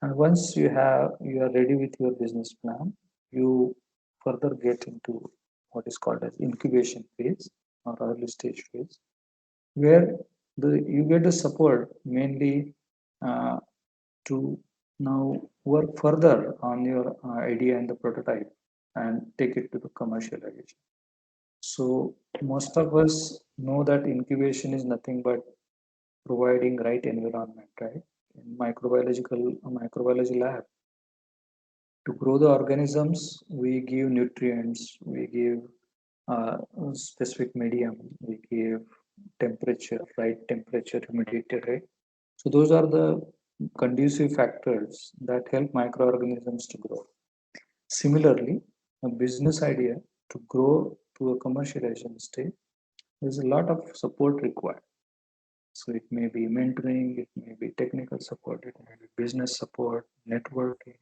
B: And once you are ready with your business plan, you further get into what is called as incubation phase or early stage phase, where you get the support mainly to now work further on your idea and the prototype and take it to the commercialization. So most of us know that incubation is nothing but providing right environment, right? In microbiology lab, to grow the organisms, we give nutrients, we give specific medium, we give temperature, right temperature, humidity, right? So those are the conducive factors that help microorganisms to grow. Similarly, a business idea to grow to a commercialization stage, there's a lot of support required. So it may be mentoring, it may be technical support, it may be business support, networking,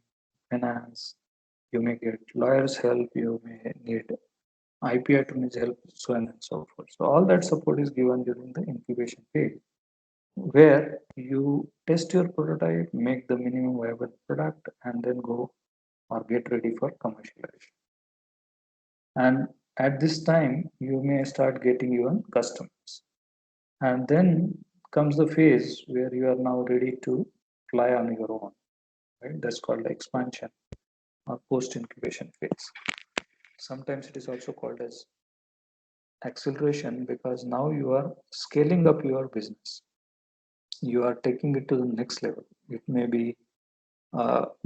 B: finance. You may get lawyers' help, you may need IP attorneys' help, so on and so forth. So all that support is given during the incubation phase, where you test your prototype, make the minimum viable product, and then go or get ready for commercialization. And at this time, you may start getting your customers. And then comes the phase where you are now ready to fly on your own, right? That's called expansion or post incubation phase. Sometimes it is also called as acceleration, because now you are scaling up your business. You are taking it to the next level. It may be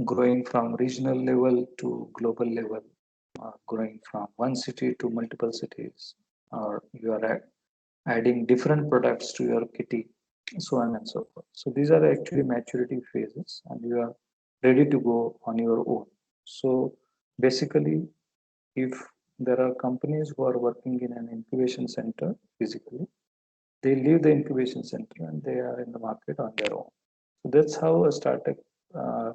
B: growing from regional level to global level, growing from one city to multiple cities, or you are adding different products to your kitty, so on and so forth. So these are actually maturity phases, and you are ready to go on your own. So basically, if there are companies who are working in an incubation center physically, they leave the incubation center and they are in the market on their own. So that's how a startup uh,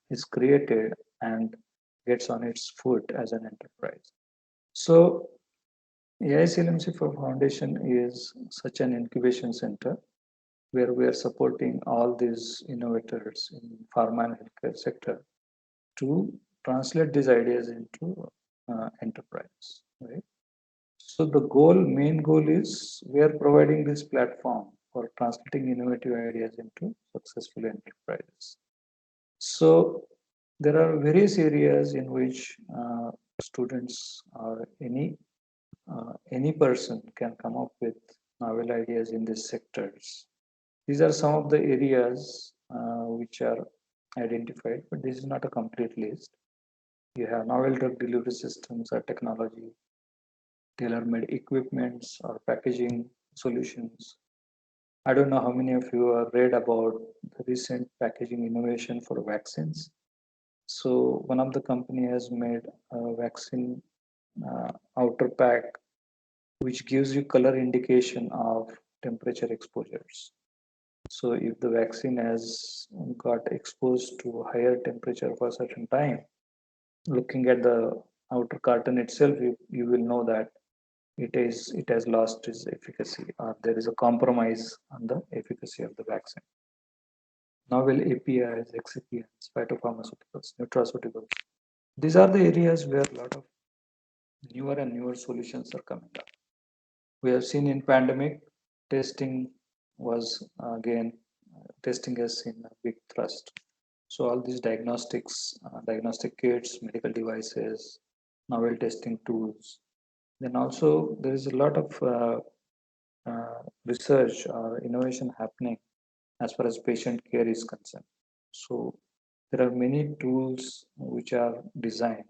B: is created and gets on its foot as an enterprise. So AICLMC Foundation is such an incubation center where we are supporting all these innovators in pharma and healthcare sector to translate these ideas into enterprise, right? So the main goal is we are providing this platform for translating innovative ideas into successful enterprises. So there are various areas in which students or any person can come up with novel ideas in these sectors. These are some of the areas which are identified, but this is not a complete list. You have novel drug delivery systems or technology, tailor-made equipments or packaging solutions. I don't know how many of you have read about the recent packaging innovation for vaccines. So one of the company has made a vaccine outer pack which gives you color indication of temperature exposures. So if the vaccine has got exposed to higher temperature for a certain time, looking at the outer carton itself, you will know that it has lost its efficacy, or there is a compromise on the efficacy of the vaccine. Novel APIs, excipients, phytopharmaceuticals, nutraceuticals. These are the areas where a lot of newer and newer solutions are coming up. We have seen in pandemic, testing was again, testing has seen a big thrust. So all these diagnostics, diagnostic kits, medical devices, novel testing tools. Then also there is a lot of research or innovation happening as far as patient care is concerned. So there are many tools which are designed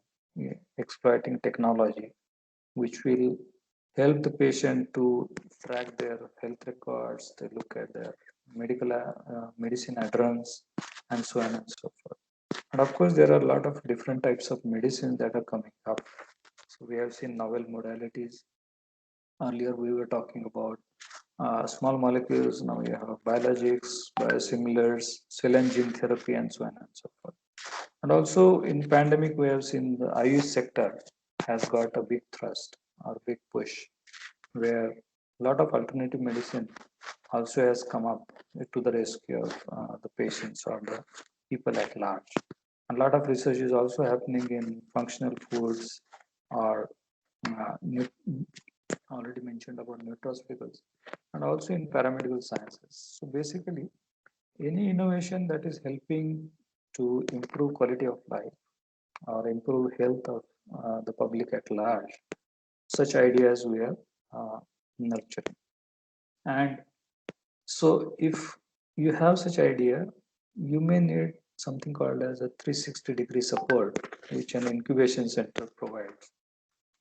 B: exploiting technology, which will help the patient to track their health records, they look at their medicine adherence, and so on and so forth. And of course, there are a lot of different types of medicines that are coming up. So we have seen novel modalities. Earlier, we were talking about small molecules. Now we have biologics, biosimilars, cell and gene therapy, and so on and so forth. And also in pandemic, we have seen the Ayush sector has got a big thrust or big push, where a lot of alternative medicine also has come up to the rescue of the patients or the people at large. A lot of research is also happening in functional foods, or already mentioned about nutraceuticals, and also in paramedical sciences. So basically, any innovation that is helping to improve quality of life or improve health of the public at large, such ideas we are nurturing. And so if you have such idea, you may need something called as a 360-degree support, which an incubation center provides.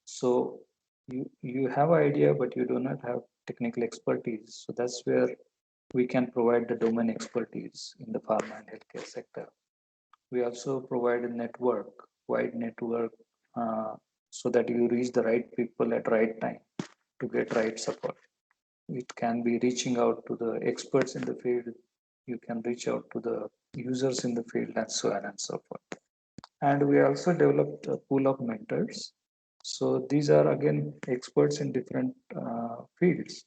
B: So you have idea, but you do not have technical expertise. So that's where we can provide the domain expertise in the pharma and healthcare sector. We also provide a network, wide network, so that you reach the right people at right time to get right support. It can be reaching out to the experts in the field. You can reach out to the users in the field, and so on and so forth. And we also developed a pool of mentors. So these are again experts in different fields.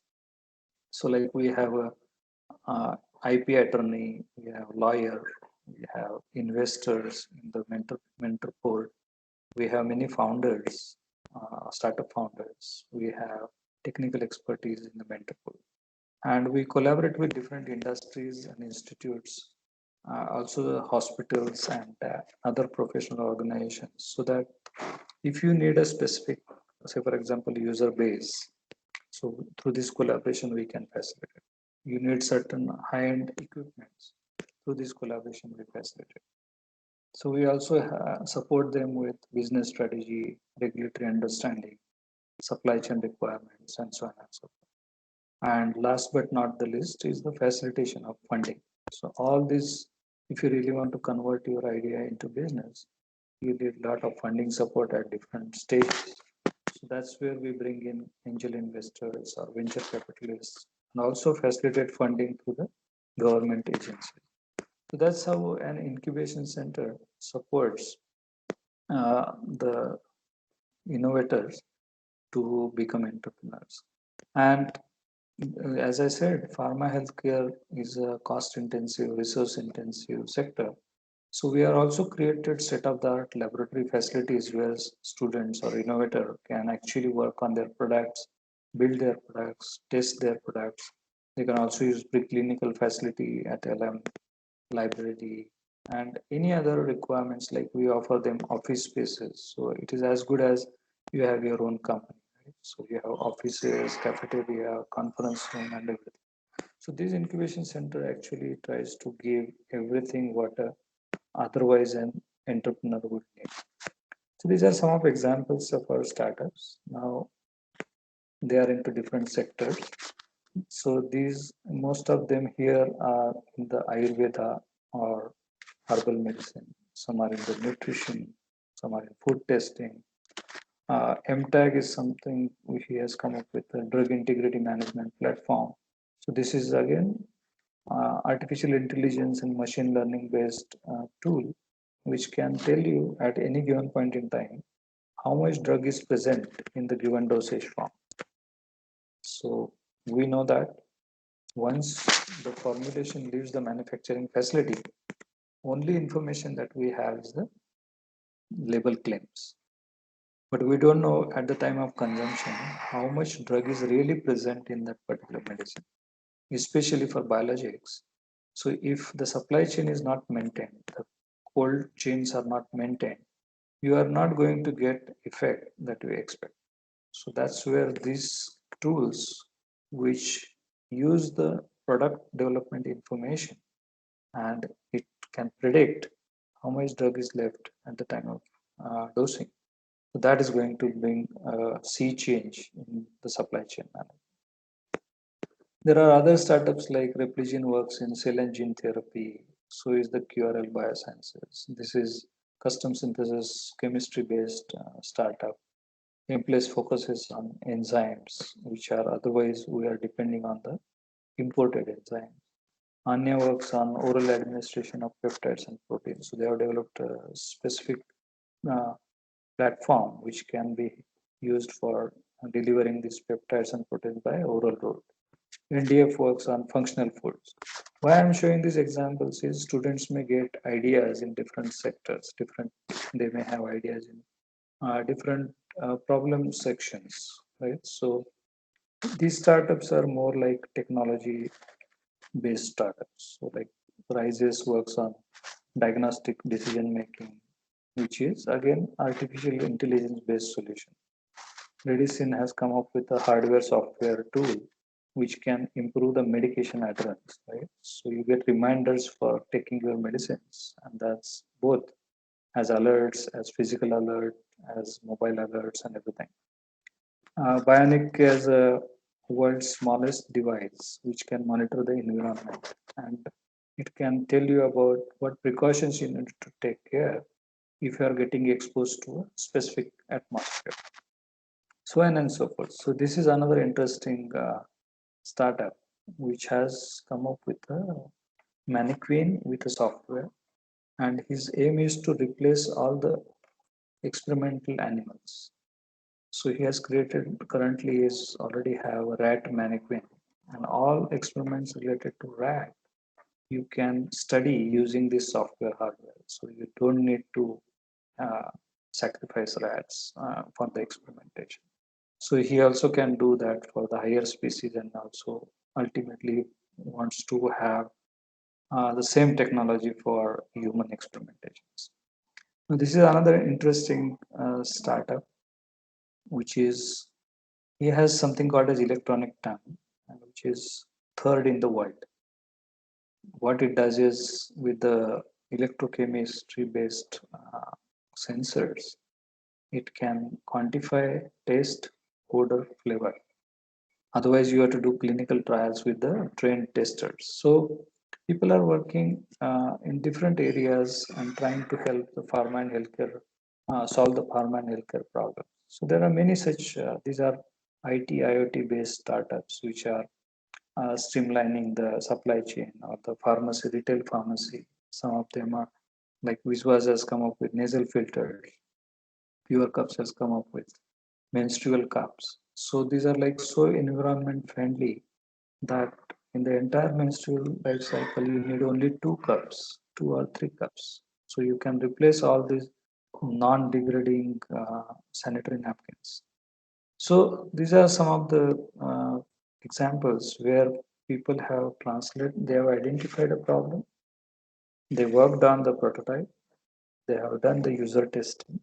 B: So like we have a IP attorney, we have lawyer, we have investors in the mentor pool. We have many founders, startup founders. We have technical expertise in the mentor pool. And we collaborate with different industries and institutes, also the hospitals and other professional organizations, so that if you need a specific, say for example, user base, so through this collaboration we can facilitate. You need certain high-end equipments, through this collaboration we facilitate. So we also support them with business strategy, regulatory understanding, supply chain requirements, and so on and so forth. And last but not the least is the facilitation of funding. So all this, if you really want to convert your idea into business, you need a lot of funding support at different stages. So that's where we bring in angel investors or venture capitalists, and also facilitate funding through the government agencies. So that's how an incubation center supports the innovators to become entrepreneurs. And as I said, pharma healthcare is a cost intensive, resource intensive sector. So we are also created state-of-the-art laboratory facilities where students or innovator can actually work on their products, build their products, test their products. They can also use preclinical facility at LM, library, and any other requirements, like we offer them office spaces. So it is as good as you have your own company. Right? So you have offices, cafeteria, conference room, and everything. So this incubation center actually tries to give everything what otherwise an entrepreneur would need. So these are some of examples of our startups. Now they are into different sectors. So these, most of them here are in the Ayurveda or herbal medicine. Some are in the nutrition, some are in food testing. MTAG is something which he has come up with, a drug integrity management platform. So this is again artificial intelligence and machine learning based tool, which can tell you at any given point in time how much drug is present in the given dosage form. So we know that once the formulation leaves the manufacturing facility, only information that we have is the label claims. But we don't know at the time of consumption how much drug is really present in that particular medicine, especially for biologics. So if the supply chain is not maintained, the cold chains are not maintained, you are not going to get effect that you expect. So that's where these tools, which use the product development information, and it can predict how much drug is left at the time of dosing. So that is going to bring a sea change in the supply chain management. There are other startups like Repligen works in cell and gene therapy. So is the QRL Biosciences. This is custom synthesis chemistry based startup. Place focuses on enzymes, which are otherwise we are depending on the imported enzymes. Anya works on oral administration of peptides and proteins. So they have developed a specific platform which can be used for delivering these peptides and proteins by oral route. NDF works on functional foods. Why I'm showing these examples is students may get ideas in different sectors, they may have ideas in different problem sections, right? So these startups are more like technology based startups. So like Rises works on diagnostic decision making, which is again artificial intelligence based solution. Medicine has come up with a hardware software tool which can improve the medication adherence, right? So you get reminders for taking your medicines, and that's both as alerts, as physical alert, as mobile alerts, and everything. Bionic is a world's smallest device which can monitor the environment, and it can tell you about what precautions you need to take care if you are getting exposed to a specific atmosphere, so on and so forth. So this is another interesting startup which has come up with a mannequin with a software, and his aim is to replace all the experimental animals. So he has created, currently is already have a rat mannequin, and all experiments related to rat you can study using this software hardware. So you don't need to uh, sacrifice rats for the experimentation. So he also can do that for the higher species, and also ultimately wants to have the same technology for human experimentations. Now, this is another interesting startup, which is he has something called as electronic tongue, which is third in the world. What it does is with the electrochemistry based sensors, it can quantify taste, odor, flavor. Otherwise, you have to do clinical trials with the trained testers. So people are working in different areas and trying to help the pharma and healthcare solve the pharma and healthcare problems. So there are many such. These are IT IoT based startups which are streamlining the supply chain or the pharmacy, retail pharmacy. Some of them are like Viswas has come up with nasal filters. Pure Cups has come up with menstrual cups. So these are like so environment friendly that in the entire menstrual life cycle you need only 2 cups, 2 or 3 cups. So you can replace all these non-degrading sanitary napkins. So these are some of the examples where people have translated, they have identified a problem, they worked on the prototype, they have done the user testing,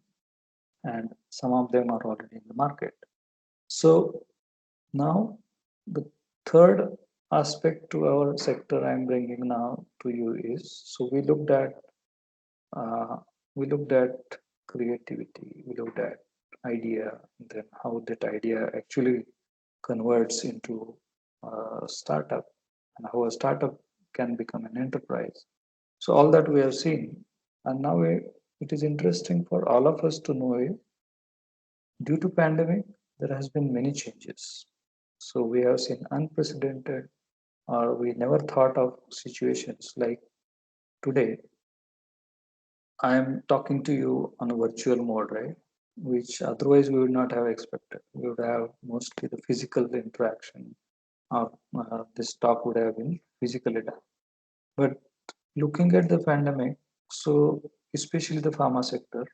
B: and some of them are already in the market. So now the third aspect to our sector I'm bringing now to you is, so uh, we looked at creativity, we looked at idea, then how that idea actually converts into a startup, and how a startup can become an enterprise. So all that we have seen, and now it is interesting for all of us to know due to pandemic, there has been many changes. So we have seen unprecedented, or we never thought of situations like today. I am talking to you on a virtual mode, right? Which otherwise we would not have expected. We would have mostly the physical interaction. This talk would have been physically done. But looking at the pandemic, so especially the pharma sector,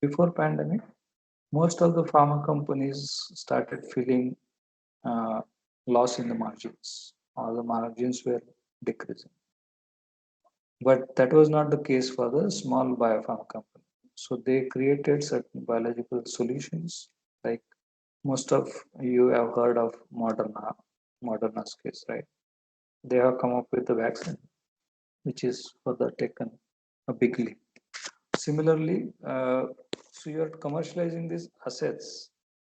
B: before pandemic, most of the pharma companies started feeling uh, loss in the margins, or the margins were decreasing. But that was not the case for the small biopharma company. So they created certain biological solutions, like most of you have heard of Moderna's case, right? They have come up with the vaccine, which is further taken a big leap. Similarly, so you're commercializing these assets.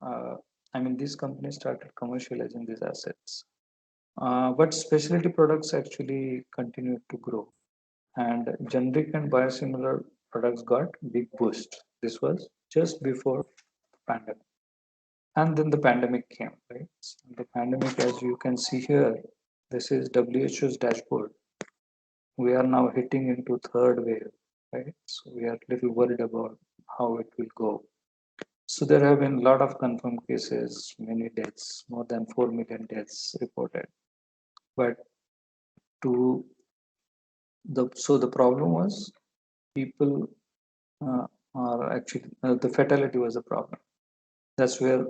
B: I mean, these companies started commercializing these assets, but specialty products actually continued to grow, and generic and biosimilar products got big boost. This was just before pandemic, and then the pandemic came. Right, so the pandemic, as you can see here, this is WHO's dashboard. We are now hitting into third wave, right? So we are little worried about how it will go. So there have been a lot of confirmed cases, many deaths, more than 4 million deaths reported. But to the problem was people are actually the fatality was a problem. That's where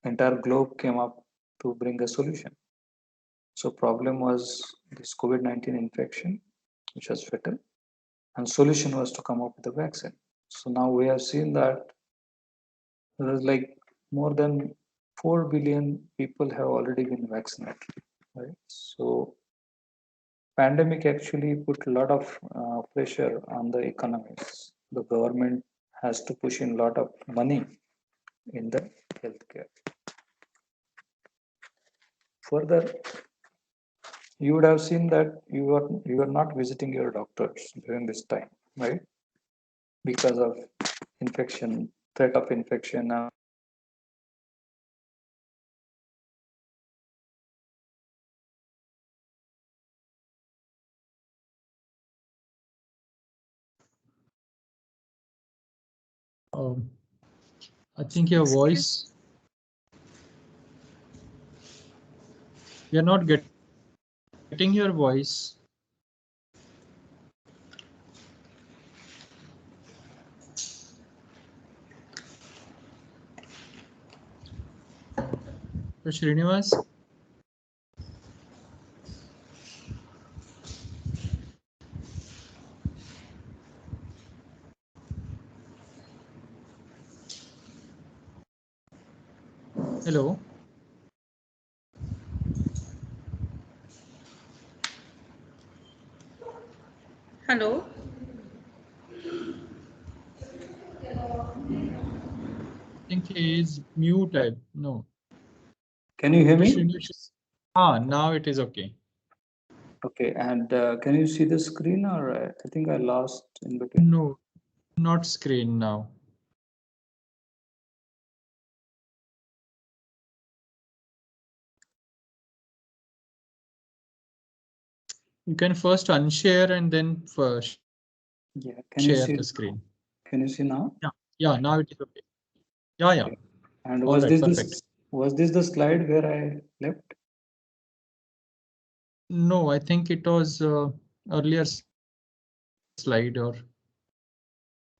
B: entire globe came up to bring a solution. So problem was this COVID-19 infection, which was fatal, and solution was to come up with a vaccine. So now we have seen that there is like more than 4 billion people have already been vaccinated, right? So pandemic actually put a lot of pressure on the economies. The government has to push in a lot of money in the healthcare. Further, you would have seen that you are not visiting your doctors during this time, right? Because of infection, threat of infection.
A: I think your voice. We are not getting your voice. Srinivas? Hello?
D: Hello.
A: I think he is mute. No.
B: Can you hear me?
A: Now it is okay.
B: Okay, and can you see the screen, or I think I lost in between?
A: No, not screen now. You can first unshare and then first share the screen.
B: Can you see now?
A: Yeah, now it is okay. Yeah.
B: Okay. And
A: All
B: was
A: right,
B: was this the slide where I left?
A: No, I think it was earlier slide, or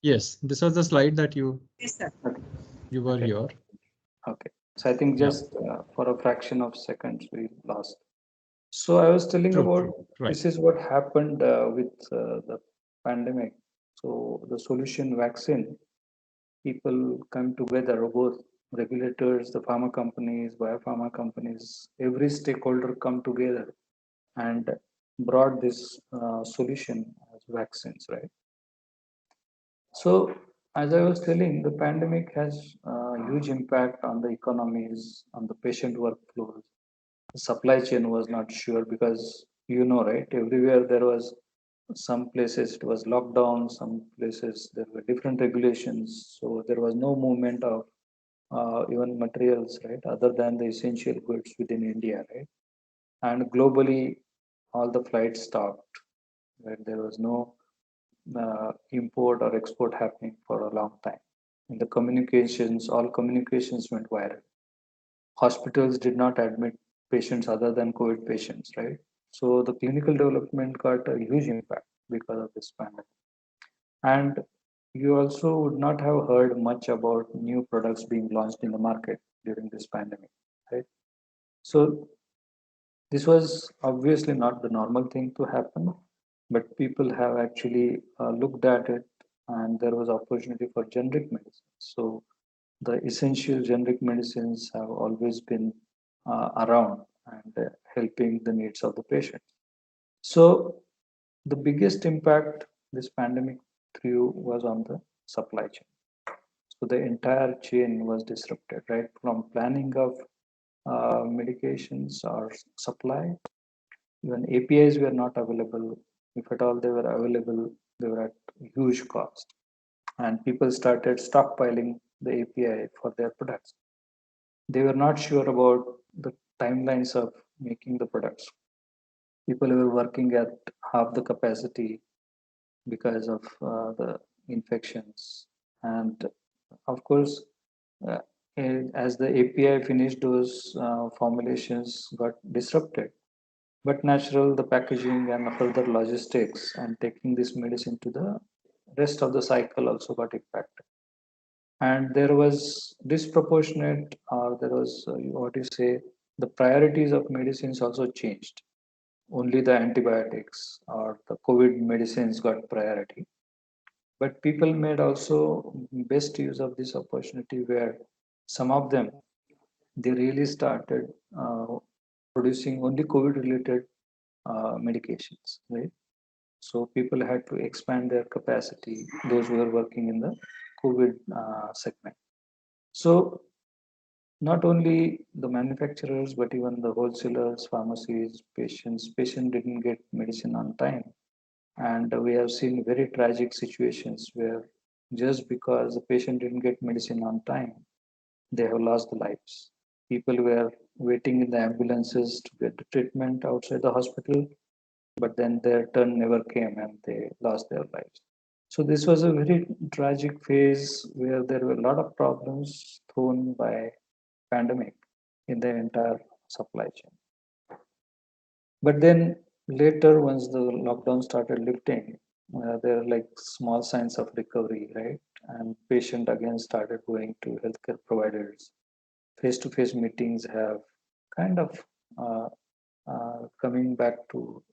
A: yes, this was the slide that you were here.
B: Okay, so I think just for a fraction of seconds we lost. So I was telling about this is what happened with the pandemic. So the solution vaccine, people come together, both regulators, the pharma companies, biopharma companies, every stakeholder come together and brought this solution as vaccines, right? So as I was telling, the pandemic has a huge impact on the economies, on the patient workflows. The supply chain was not sure because right, everywhere there was some places it was lockdown, some places there were different regulations, so there was no movement of even materials, right, other than the essential goods within India, right? And globally, all the flights stopped, right? There was no import or export happening for a long time. In the communications, all communications went viral. Hospitals did not admit patients other than COVID patients, right? So the clinical development got a huge impact because of this pandemic. And you also would not have heard much about new products being launched in the market during this pandemic, right? So this was obviously not the normal thing to happen, but people have actually looked at it, and there was opportunity for generic medicine. So the essential generic medicines have always been around and helping the needs of the patient. So the biggest impact this pandemic threw was on the supply chain. So the entire chain was disrupted, right? From planning of medications or supply, even APIs were not available. If at all they were available, they were at huge cost. And people started stockpiling the API for their products. They were not sure about the timelines of making the products. People were working at half the capacity because of the infections. And of course, uh, as the API finished, those formulations got disrupted. But natural, the packaging and further logistics and taking this medicine to the rest of the cycle also got impacted. And there was disproportionate, or there was what you say, the priorities of medicines also changed. Only the antibiotics or the COVID medicines got priority. But people made also best use of this opportunity where some of them, they really started producing only COVID related medications, right? So people had to expand their capacity, those who are working in the COVID segment. So not only the manufacturers, but even the wholesalers, pharmacies, patient didn't get medicine on time. And we have seen very tragic situations where just because the patient didn't get medicine on time, they have lost their lives. People were waiting in the ambulances to get the treatment outside the hospital, but then their turn never came and they lost their lives. So this was a very tragic phase where there were a lot of problems thrown by pandemic in the entire supply chain. But then later, once the lockdown started lifting, there are like small signs of recovery, right? And patient again started going to healthcare providers. Face-to-face meetings have kind of uh, coming back to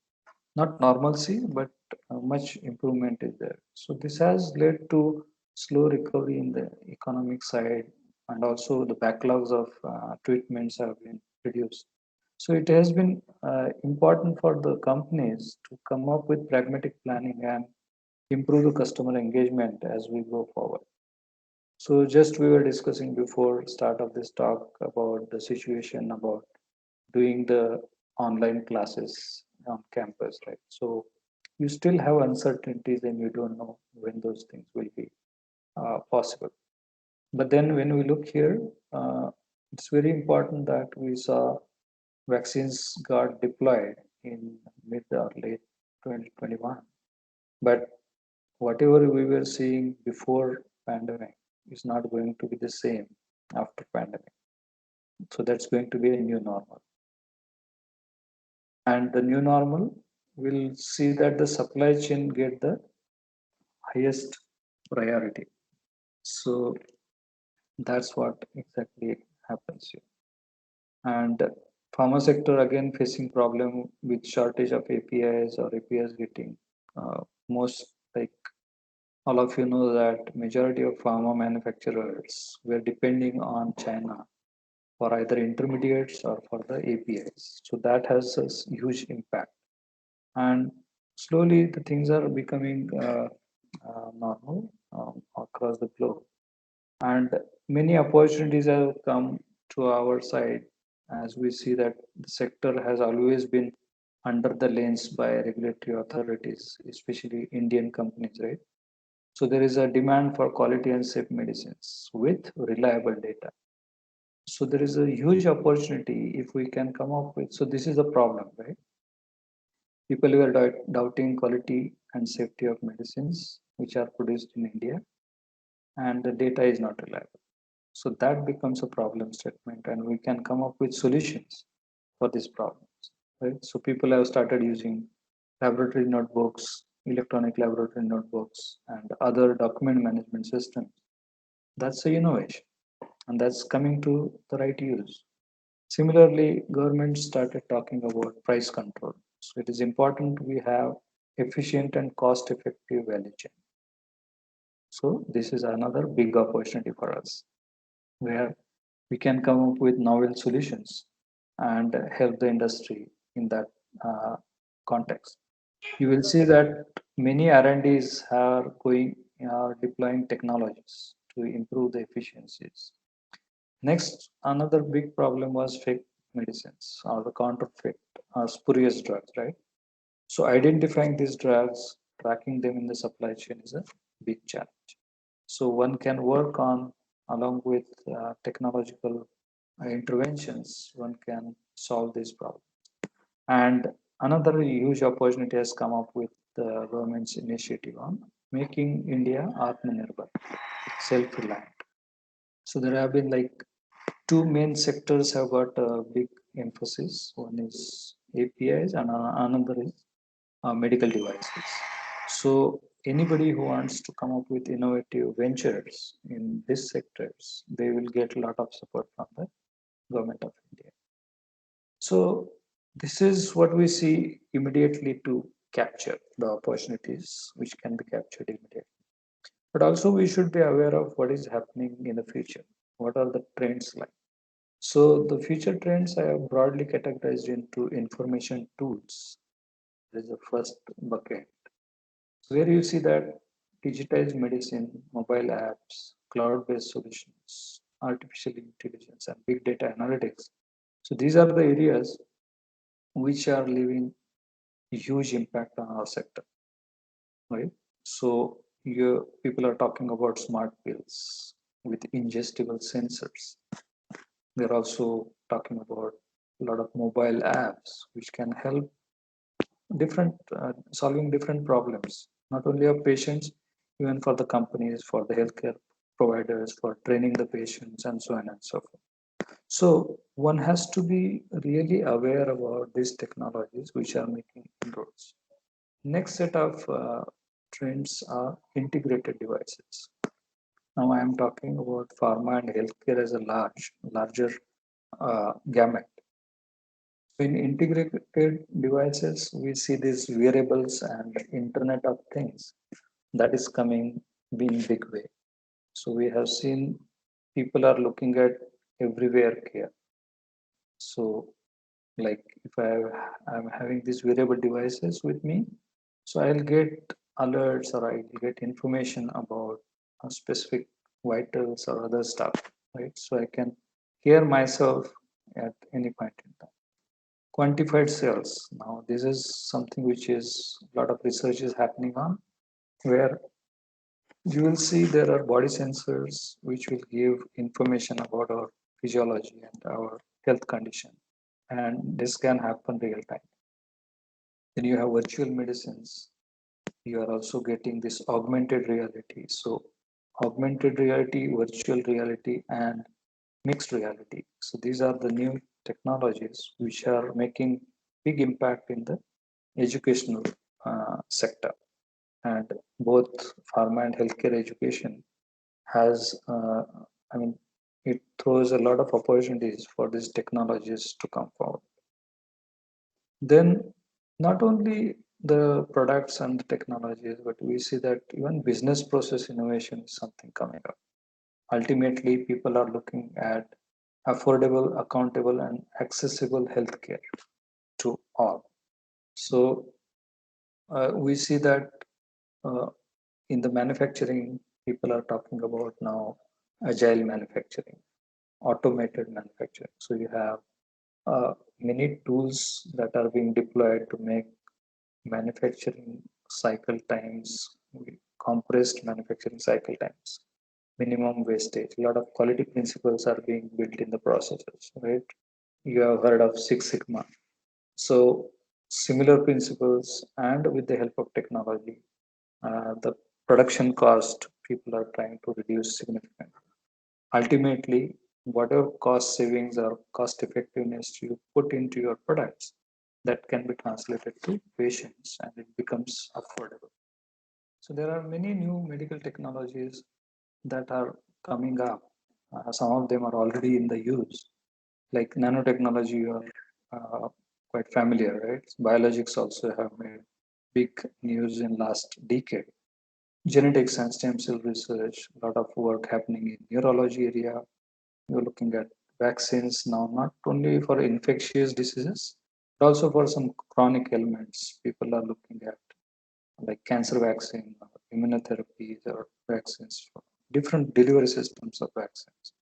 B: not normalcy, but much improvement is there. So this has led to slow recovery in the economic side, and also the backlogs of treatments have been reduced. So it has been important for the companies to come up with pragmatic planning and improve the customer engagement as we go forward. So just we were discussing before start of this talk about the situation about doing the online classes on campus, right? So you still have uncertainties and you don't know when those things will be possible. But then when we look here, it's very important that we saw vaccines got deployed in mid or late 2021. But whatever we were seeing before pandemic is not going to be the same after pandemic. So that's going to be a new normal. And the new normal will see that the supply chain get the highest priority. So that's what exactly happens here. And pharma sector again facing problem with shortage of APIs or APIs getting most, like all of you know that majority of pharma manufacturers were depending on China for either intermediates or for the APIs. So that has a huge impact. And slowly the things are becoming normal across the globe. And many opportunities have come to our side as we see that the sector has always been under the lens by regulatory authorities, especially Indian companies, right? So there is a demand for quality and safe medicines with reliable data. So there is a huge opportunity if we can come up with. So this is a problem, right? People were doubting quality and safety of medicines which are produced in India, and the data is not reliable. So that becomes a problem statement, and we can come up with solutions for these problems, right? So people have started using laboratory notebooks, electronic laboratory notebooks, and other document management systems. That's a innovation, and that's coming to the right use. Similarly, government started talking about price control. So it is important we have efficient and cost-effective value chain. So this is another big opportunity for us, where we can come up with novel solutions and help the industry in that context. You will see that many R&Ds are deploying technologies to improve the efficiencies. Next, another big problem was fake medicines or the counterfeit spurious drugs, right? So identifying these drugs, tracking them in the supply chain is a big challenge. So one can work on, along with technological interventions, one can solve this problem. And another huge opportunity has come up with the government's initiative on making India Atmanirbhar, self-reliant. So there have been like two main sectors have got a big emphasis. One is APIs and another is medical devices. So anybody who wants to come up with innovative ventures in these sectors, they will get a lot of support from the government of India. So this is what we see immediately to capture the opportunities which can be captured immediately. But also we should be aware of what is happening in the future. What are the trends like? So the future trends I have broadly categorized into information tools. This is the first bucket, where you see that digitized medicine, mobile apps, cloud-based solutions, artificial intelligence, and big data analytics. So these are the areas which are leaving a huge impact on our sector, right? So here people are talking about smart pills with ingestible sensors. They're also talking about a lot of mobile apps which can help different solving different problems, not only of patients, even for the companies, for the healthcare providers, for training the patients, and so on and so forth. So one has to be really aware about these technologies which are making inroads. Next set of trends are integrated devices. Now I am talking about pharma and healthcare as a larger gamut. In integrated devices, we see these wearables and Internet of Things that is coming in big way. So we have seen people are looking at everywhere care. So like if I'm having these wearable devices with me, so I'll get alerts or I'll get information about a specific vitals or other stuff, right? So I can hear myself at any point in time. Quantified cells. Now, this is something which is a lot of research is happening on, where you will see there are body sensors which will give information about our physiology and our health condition, and this can happen real time. Then you have virtual medicines. You are also getting this augmented reality. So, augmented reality, virtual reality, and mixed reality. So, these are the new technologies which are making big impact in the educational sector, and both pharma and healthcare education has I mean it throws a lot of opportunities for these technologies to come forward. Then not only the products and the technologies, but we see that even business process innovation is something coming up. Ultimately, people are looking at affordable, accountable, and accessible healthcare to all. So we see that uh, in the manufacturing, people are talking about now agile manufacturing, automated manufacturing. So you have many tools that are being deployed to make manufacturing cycle times, compressed manufacturing cycle times, minimum wastage. A lot of quality principles are being built in the processes, right? You have heard of Six Sigma. So similar principles, and with the help of technology, the production cost people are trying to reduce significantly. Ultimately, whatever cost savings or cost effectiveness you put into your products, that can be translated to patients and it becomes affordable. So there are many new medical technologies that are coming up. Some of them are already in the use, like nanotechnology. You are quite familiar, right? Biologics also have made big news in last decade. Genetics and stem cell research, a lot of work happening in neurology area. You're looking at vaccines now, not only for infectious diseases, but also for some chronic ailments. People are looking at like cancer vaccine, or immunotherapies, or vaccines for different delivery systems of vaccines.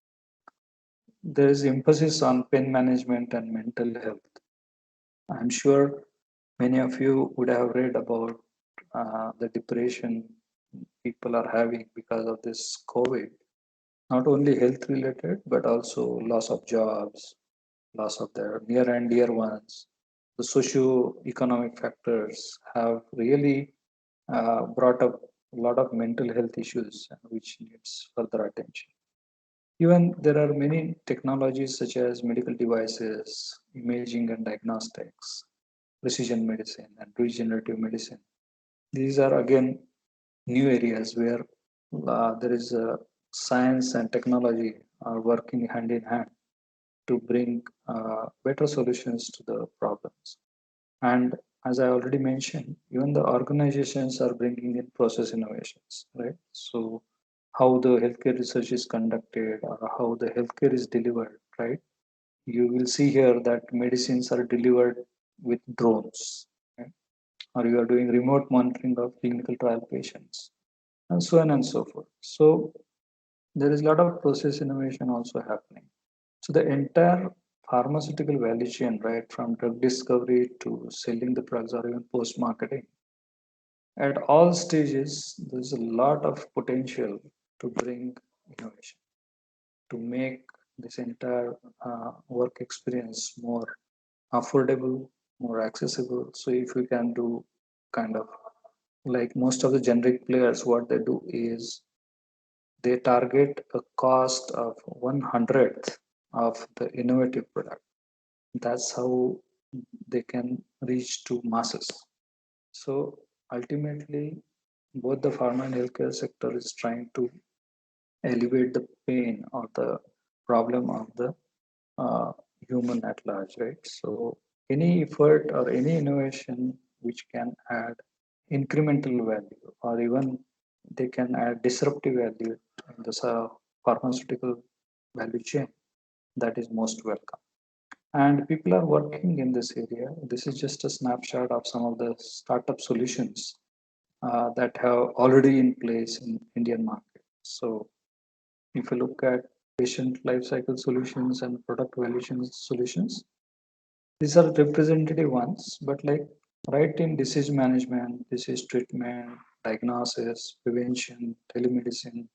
B: There is emphasis on pain management and mental health. I'm sure many of you would have read about the depression people are having because of this COVID. Not only health related, but also loss of jobs, loss of their near and dear ones. The socio-economic factors have really brought up a lot of mental health issues which needs further attention. Even there are many technologies such as medical devices, imaging and diagnostics, precision medicine, and regenerative medicine. These are again new areas where there is science and technology are working hand in hand to bring better solutions to the problems. And as I already mentioned, even the organizations are bringing in process innovations, right? So how the healthcare research is conducted or how the healthcare is delivered, right? You will see here that medicines are delivered with drones, right? Or you are doing remote monitoring of clinical trial patients, and so on and so forth. So there is a lot of process innovation also happening. So the entire pharmaceutical value chain, right, from drug discovery to selling the drugs or even post-marketing, at all stages, there's a lot of potential to bring innovation, to make this entire work experience more affordable, more accessible. So if we can do kind of like most of the generic players, what they do is they target a cost of 1/100th of the innovative product. That's how they can reach to masses. So ultimately, both the pharma and healthcare sector is trying to alleviate the pain or the problem of the uh, human at large, right? So any effort or any innovation which can add incremental value or even they can add disruptive value in the pharmaceutical value chain, that is most welcome. And people are working in this area. This is just a snapshot of some of the startup solutions that have already in place in Indian market. So if you look at patient lifecycle solutions and product valuation solutions, these are representative ones, but like right in disease management, disease treatment, diagnosis, prevention, telemedicine,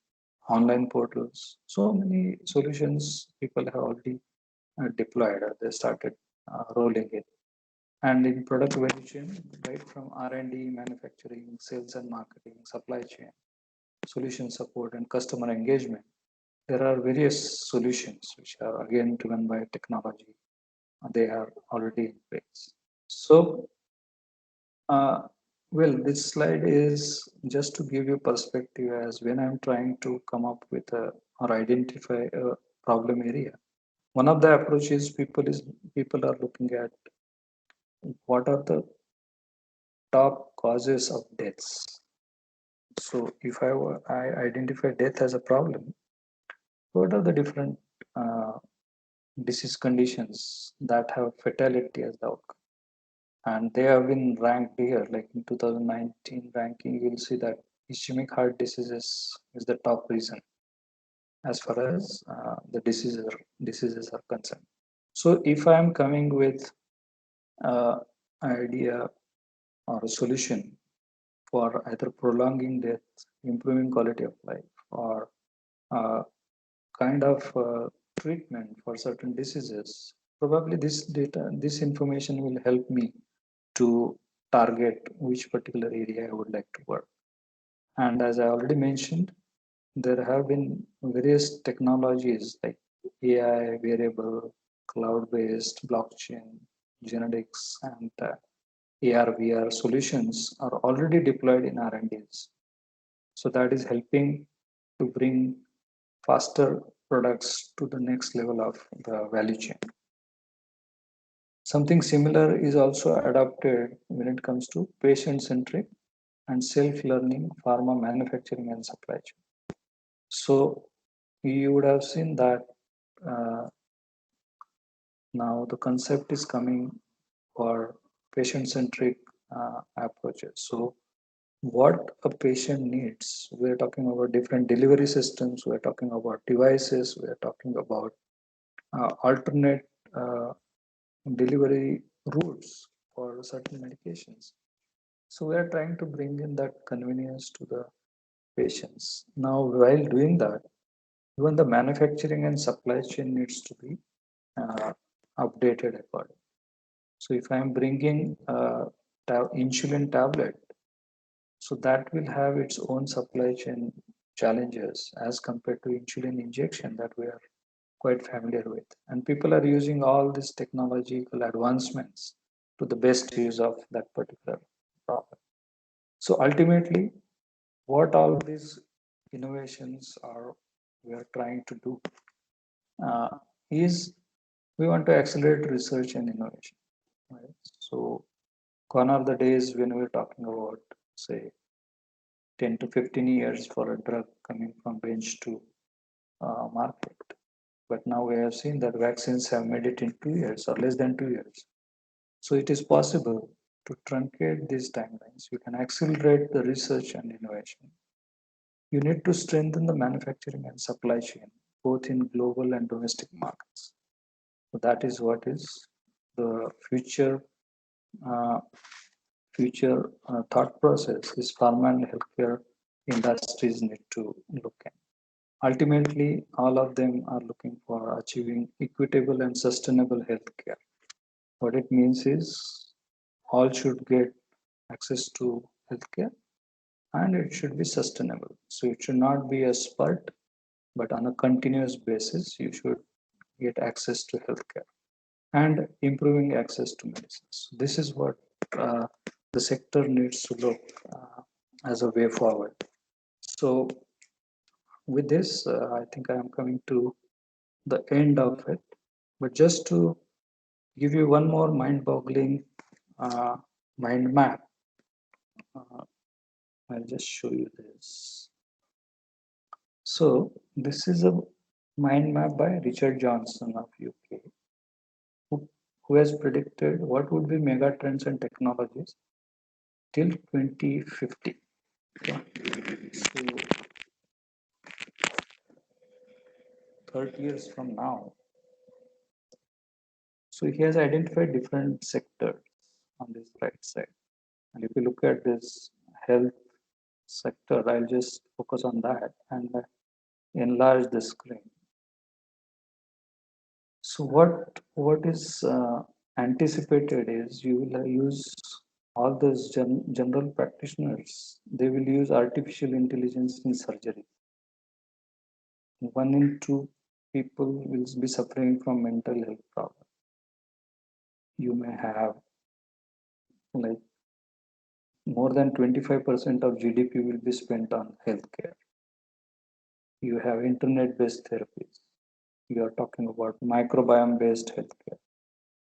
B: online portals, so many solutions people have already deployed or they started rolling it. And in product value chain, right from R&D, manufacturing, sales and marketing, supply chain, solution support, and customer engagement, there are various solutions which are again driven by technology. They are already in place. So, well, this slide is just to give you perspective as when I'm trying to come up with a or identify a problem area. One of the approaches people are looking at what are the top causes of deaths. So if I identify death as a problem, what are the different uh, disease conditions that have fatality as the outcome? And they have been ranked here, like in 2019 ranking, you'll see that ischemic heart diseases is the top reason as far as the diseases are concerned. So if I am coming with idea or a solution for either prolonging death, improving quality of life, or uh, kind of treatment for certain diseases, probably this information will help me to target which particular area I would like to work. And as I already mentioned, there have been various technologies like AI, variable, cloud-based, blockchain, genetics, and AR/VR solutions are already deployed in R&Ds. So that is helping to bring faster products to the next level of the value chain. Something similar is also adopted when it comes to patient-centric and self-learning pharma manufacturing and supply chain. So you would have seen that uh, now the concept is coming for patient-centric approaches. So what a patient needs, we're talking about different delivery systems, we're talking about devices, we're talking about alternate delivery routes for certain medications. So we are trying to bring in that convenience to the patients. Now, while doing that, even the manufacturing and supply chain needs to be uh, updated accordingly. So if I'm bringing insulin tablet, so that will have its own supply chain challenges as compared to insulin injection that we are quite familiar with. And people are using all these technological advancements to the best use of that particular problem. So ultimately, what all these innovations are we are trying to do is we want to accelerate research and innovation. Right? So gone are the days when we're talking about, say, 10 to 15 years for a drug coming from bench to market. But now we have seen that vaccines have made it in 2 years or less than 2 years. So it is possible to truncate these timelines. You can accelerate the research and innovation. You need to strengthen the manufacturing and supply chain, both in global and domestic markets. So that is what is the future thought process is pharma and healthcare industries need to look at. Ultimately, all of them are looking for achieving equitable and sustainable healthcare. What it means is all should get access to healthcare and it should be sustainable. So it should not be a spurt, but on a continuous basis, you should get access to healthcare and improving access to medicines. This is what the sector needs to look as a way forward. So with this, I think I am coming to the end of it. But just to give you one more mind-boggling mind map, I'll just show you this. So this is a mind map by Richard Johnson of UK, who has predicted what would be mega trends and technologies till 2050. Okay. So 30 years from now. So he has identified different sectors on this right side. And if you look at this health sector, I'll just focus on that and enlarge the screen. So what is anticipated is you will use all those general practitioners. They will use artificial intelligence in surgery. 1 in 2 people will be suffering from mental health problems. You may have like more than 25% of GDP will be spent on healthcare. You have internet-based therapies. You are talking about microbiome-based healthcare.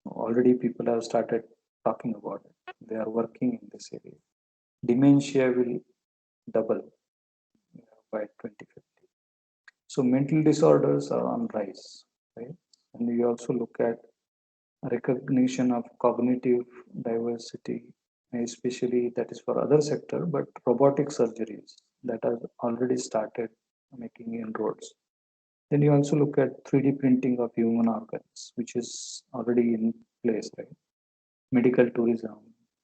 B: Already people have started talking about it. They are working in this area. Dementia will double by 2050. So mental disorders are on rise, right? And we also look at recognition of cognitive diversity, especially that is for other sector, but robotic surgeries that have already started making inroads. Then you also look at 3D printing of human organs, which is already in place, right? Medical tourism,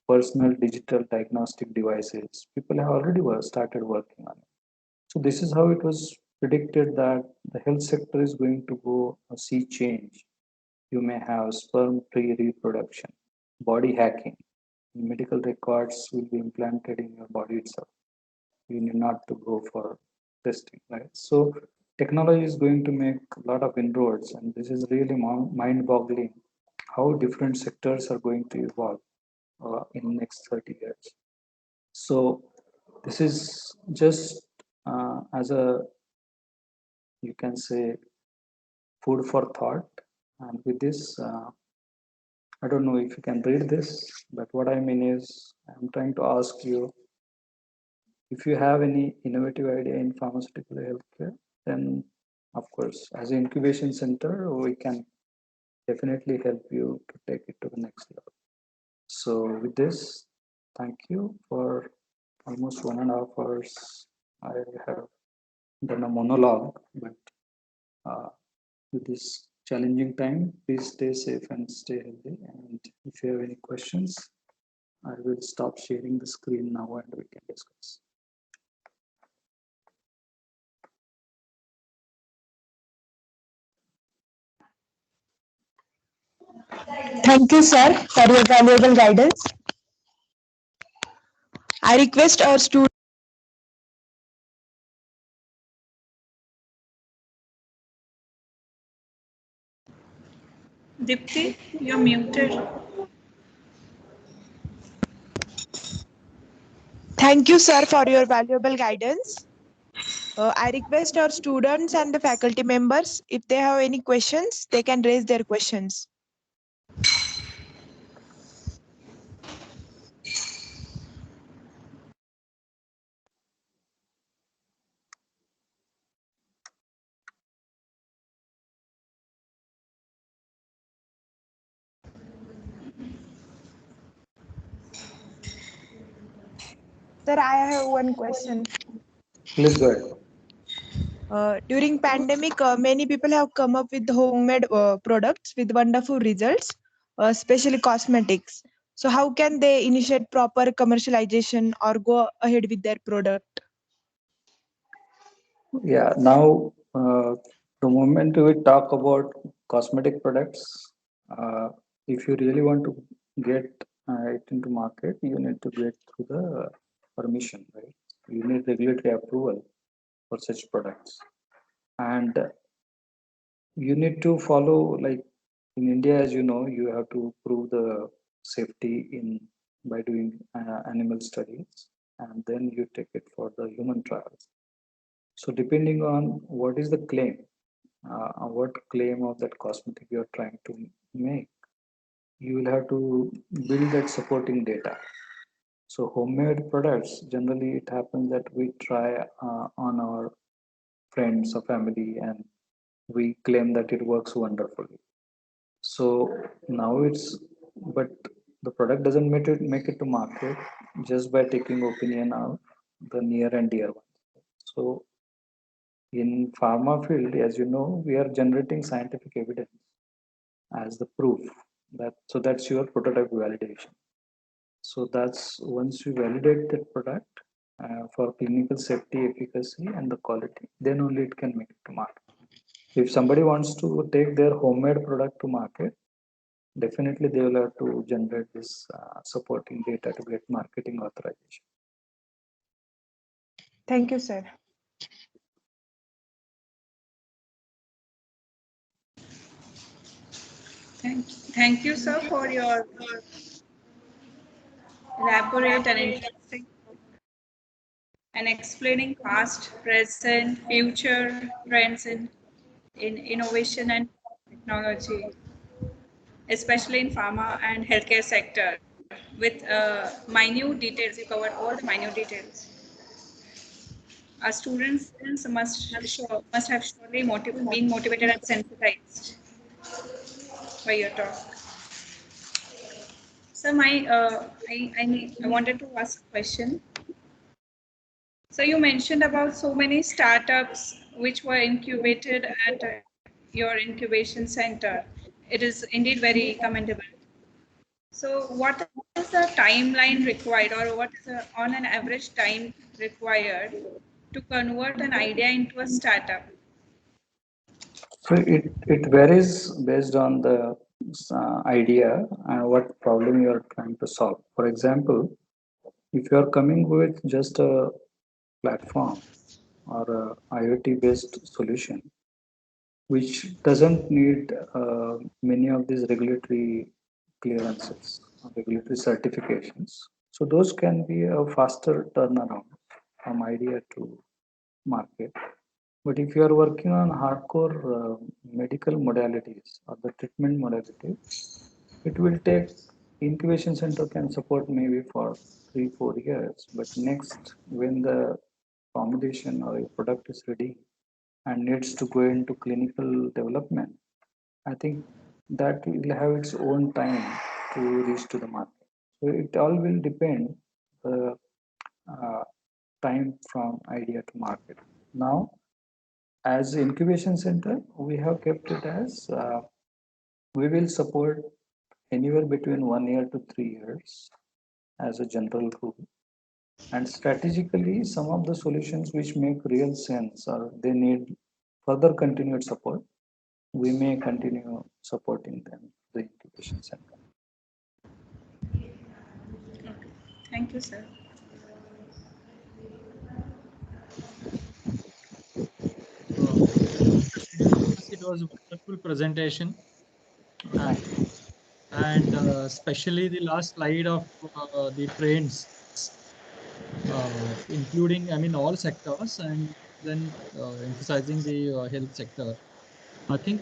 B: personal digital diagnostic devices. People have already started working on it. So this is how it was predicted that the health sector is going to go a sea change. You may have sperm pre-reproduction, body hacking. Medical records will be implanted in your body itself. You need not to go for testing, right? So technology is going to make a lot of inroads, and this is really mind-boggling how different sectors are going to evolve in the next 30 years. So this is just as a, you can say, food for thought. And with this, I don't know if you can read this, but what I mean is I'm trying to ask you if you have any innovative idea in pharmaceutical healthcare, then of course, as an incubation center, we can definitely help you to take it to the next level. So with this, thank you for almost 1.5 hours. I have done a monologue, but with this challenging time, please stay safe and stay healthy. And if you have any questions, I will stop sharing the screen now and we can discuss.
C: Thank you, sir, for your valuable guidance. I request our students.
D: Dipti, you're muted.
C: Thank you, sir, for your valuable guidance. I request our students and the faculty members, if they have any questions, they can raise their questions. Sir, I have one question.
B: Please go ahead.
C: During pandemic, many people have come up with homemade products with wonderful results, especially cosmetics. So how can they initiate proper commercialization or go ahead with their product?
B: Yeah, now the moment we talk about cosmetic products, if you really want to get it into market, you need to get through the permission, right? You need regulatory approval for such products, and you need to follow, like in India, as you know, you have to prove the safety in by doing animal studies, and then you take it for the human trials. So depending on what is the claim, what claim of that cosmetic you are trying to make, you will have to build that supporting data. So homemade products, generally it happens that we try on our friends or family, and we claim that it works wonderfully. So now but the product doesn't make it to market just by taking opinion of the near and dear ones. So in pharma field, as you know, we are generating scientific evidence as the proof that's your prototype validation. So that's once you validate that product for clinical safety, efficacy, and the quality, then only it can make it to market. If somebody wants to take their homemade product to market, definitely they will have to generate this supporting data to get marketing authorization.
C: Thank you, sir.
D: Thank you, sir, for your elaborate and interesting and explaining past, present, future trends in innovation and technology, especially in pharma and healthcare sector. With minute details, you covered all the minute details. Our students must have surely been motivated and sensitized by your talk. So I wanted to ask a question. So you mentioned about so many startups which were incubated at your incubation center. It is indeed very commendable. So what is the timeline required, or what is on an average time required to convert an idea into a startup?
B: So it varies based on the idea and what problem you are trying to solve. For example, if you are coming with just a platform or a IoT based solution, which doesn't need many of these regulatory clearances, regulatory certifications. So those can be a faster turnaround from idea to market. But if you are working on hardcore medical modalities or the treatment modalities, it will take incubation center can support maybe for 3-4 years. But next, when the formulation or a product is ready and needs to go into clinical development, I think that will have its own time to reach to the market. So it all will depend the time from idea to market. Now, as incubation center, we have kept it as we will support anywhere between 1 year to 3 years as a general rule. And strategically, some of the solutions which make real sense or they need further continued support, we may continue supporting them, the incubation center.
D: Okay. Thank you, sir.
A: It was a wonderful presentation, and especially the last slide of the trends including, I mean, all sectors, and then emphasizing the health sector. I think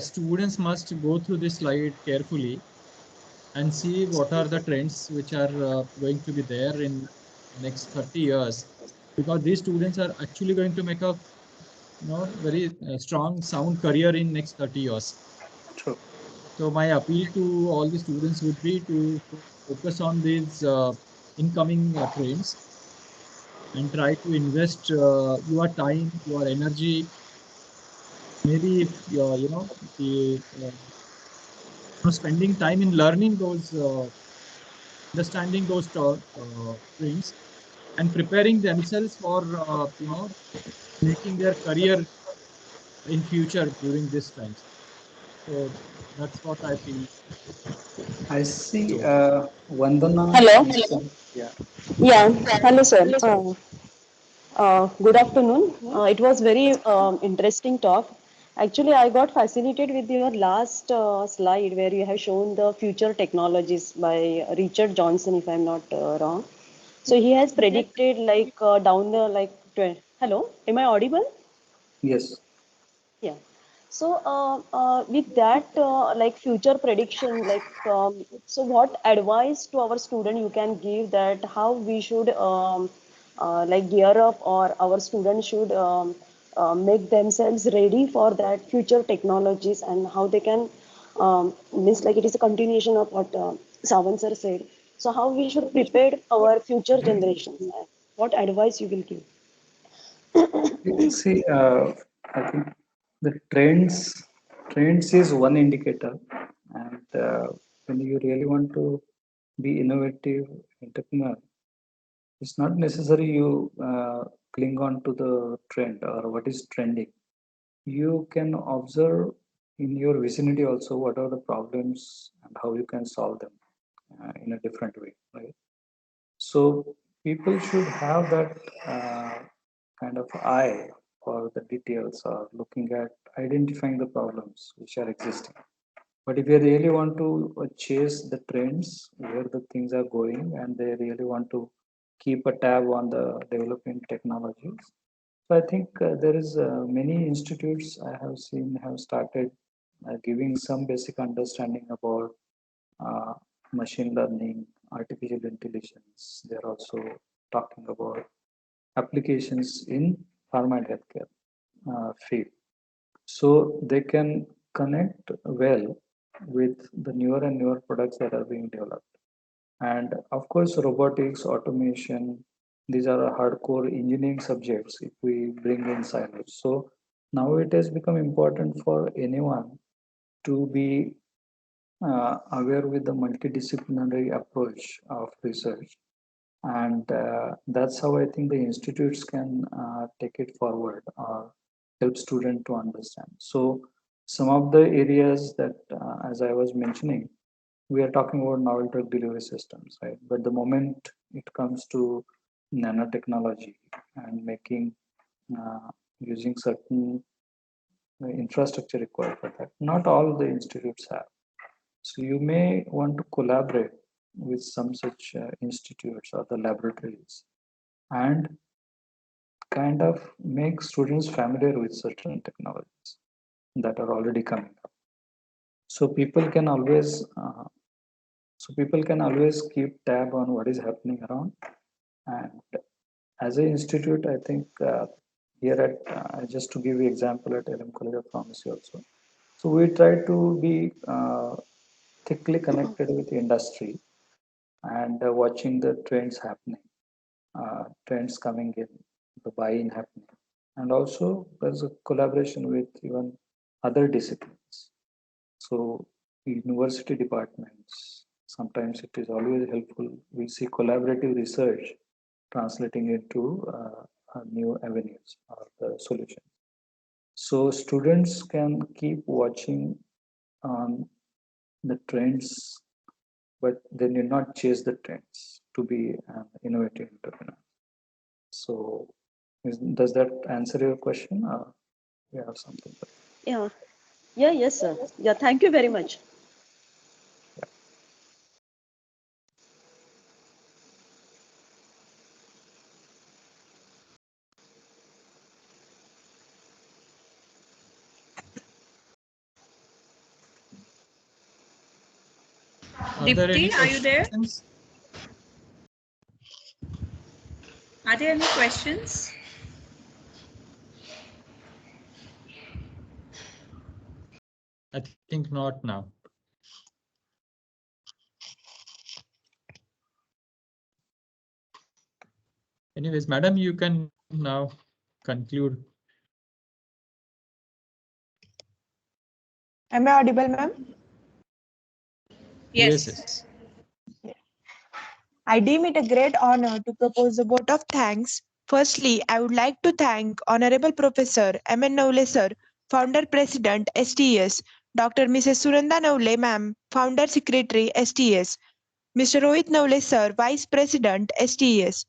A: students must go through this slide carefully and see what are the trends which are going to be there in next 30 years, because these students are actually going to make a very strong sound career in next 30 years.
B: True.
A: So my appeal to all the students would be to focus on these incoming trends and try to invest your time, your energy. Maybe if spending time in learning those, understanding those trends, and preparing themselves for making their career in future during this time. So that's what I feel.
B: I see
A: So
B: Vandana.
F: Hello.
B: Yeah.
F: Yeah. Hello, sir. Good afternoon. It was very interesting talk. Actually, I got fascinated with your last slide where you have shown the future technologies by Richard Johnson, if I'm not wrong. So he has predicted like down the hello, am I audible?
B: Yes.
F: Yeah. So, with that, like future prediction, so what advice to our student you can give that how we should like gear up, or our students should make themselves ready for that future technologies, and how they can means like it is a continuation of what Savan sir said. So how we should prepare our future generations? What advice you will give?
B: See, I think the trends is one indicator, and when you really want to be innovative entrepreneur, it's not necessary you cling on to the trend or what is trending. You can observe in your vicinity also what are the problems and how you can solve them in a different way, right? So people should have that kind of eye for the details or looking at identifying the problems which are existing. But if you really want to chase the trends where the things are going, and they really want to keep a tab on the developing technologies, so I think there is many institutes I have seen have started giving some basic understanding about uh, machine learning, artificial intelligence. They're also talking about applications in pharma and healthcare field. So they can connect well with the newer and newer products that are being developed. And of course, robotics, automation, these are hardcore engineering subjects if we bring in silos. So now it has become important for anyone to be aware with the multidisciplinary approach of research. And that's how I think the institutes can take it forward or help students to understand. So some of the areas that, as I was mentioning, we are talking about novel drug delivery systems, right? But the moment it comes to nanotechnology and making using certain infrastructure required for that, not all the institutes have. So you may want to collaborate with some such institutes or the laboratories and kind of make students familiar with certain technologies that are already coming up. So people can always keep tab on what is happening around. And as an institute, I think here at just to give you example at LM College of Pharmacy also. So we try to be thickly connected with industry and watching the trends happening, trends coming in, the buy-in happening, and also there's a collaboration with even other disciplines. So university departments, sometimes it is always helpful. We see collaborative research translating into new avenues or the solution. So students can keep watching on the trends, but they need not chase the trends to be an innovative entrepreneur. So does that answer your question? Or you have something?
F: Yeah. Yeah. Yes, sir. Yeah. Thank you very much.
A: Are there any
D: Dipti, are you there?
A: questions?
D: Are there any questions?
A: I think not now. Anyways, madam, you can now conclude.
C: Am I audible, ma'am?
D: Yes.
C: I deem it a great honor to propose a vote of thanks. Firstly, I would like to thank Honorable Professor M.N. Navle Sir, Founder President STS, Dr. Mrs. Suranda Navle Ma'am, Founder Secretary STS, Mr. Rohit Navle Sir, Vice President STS,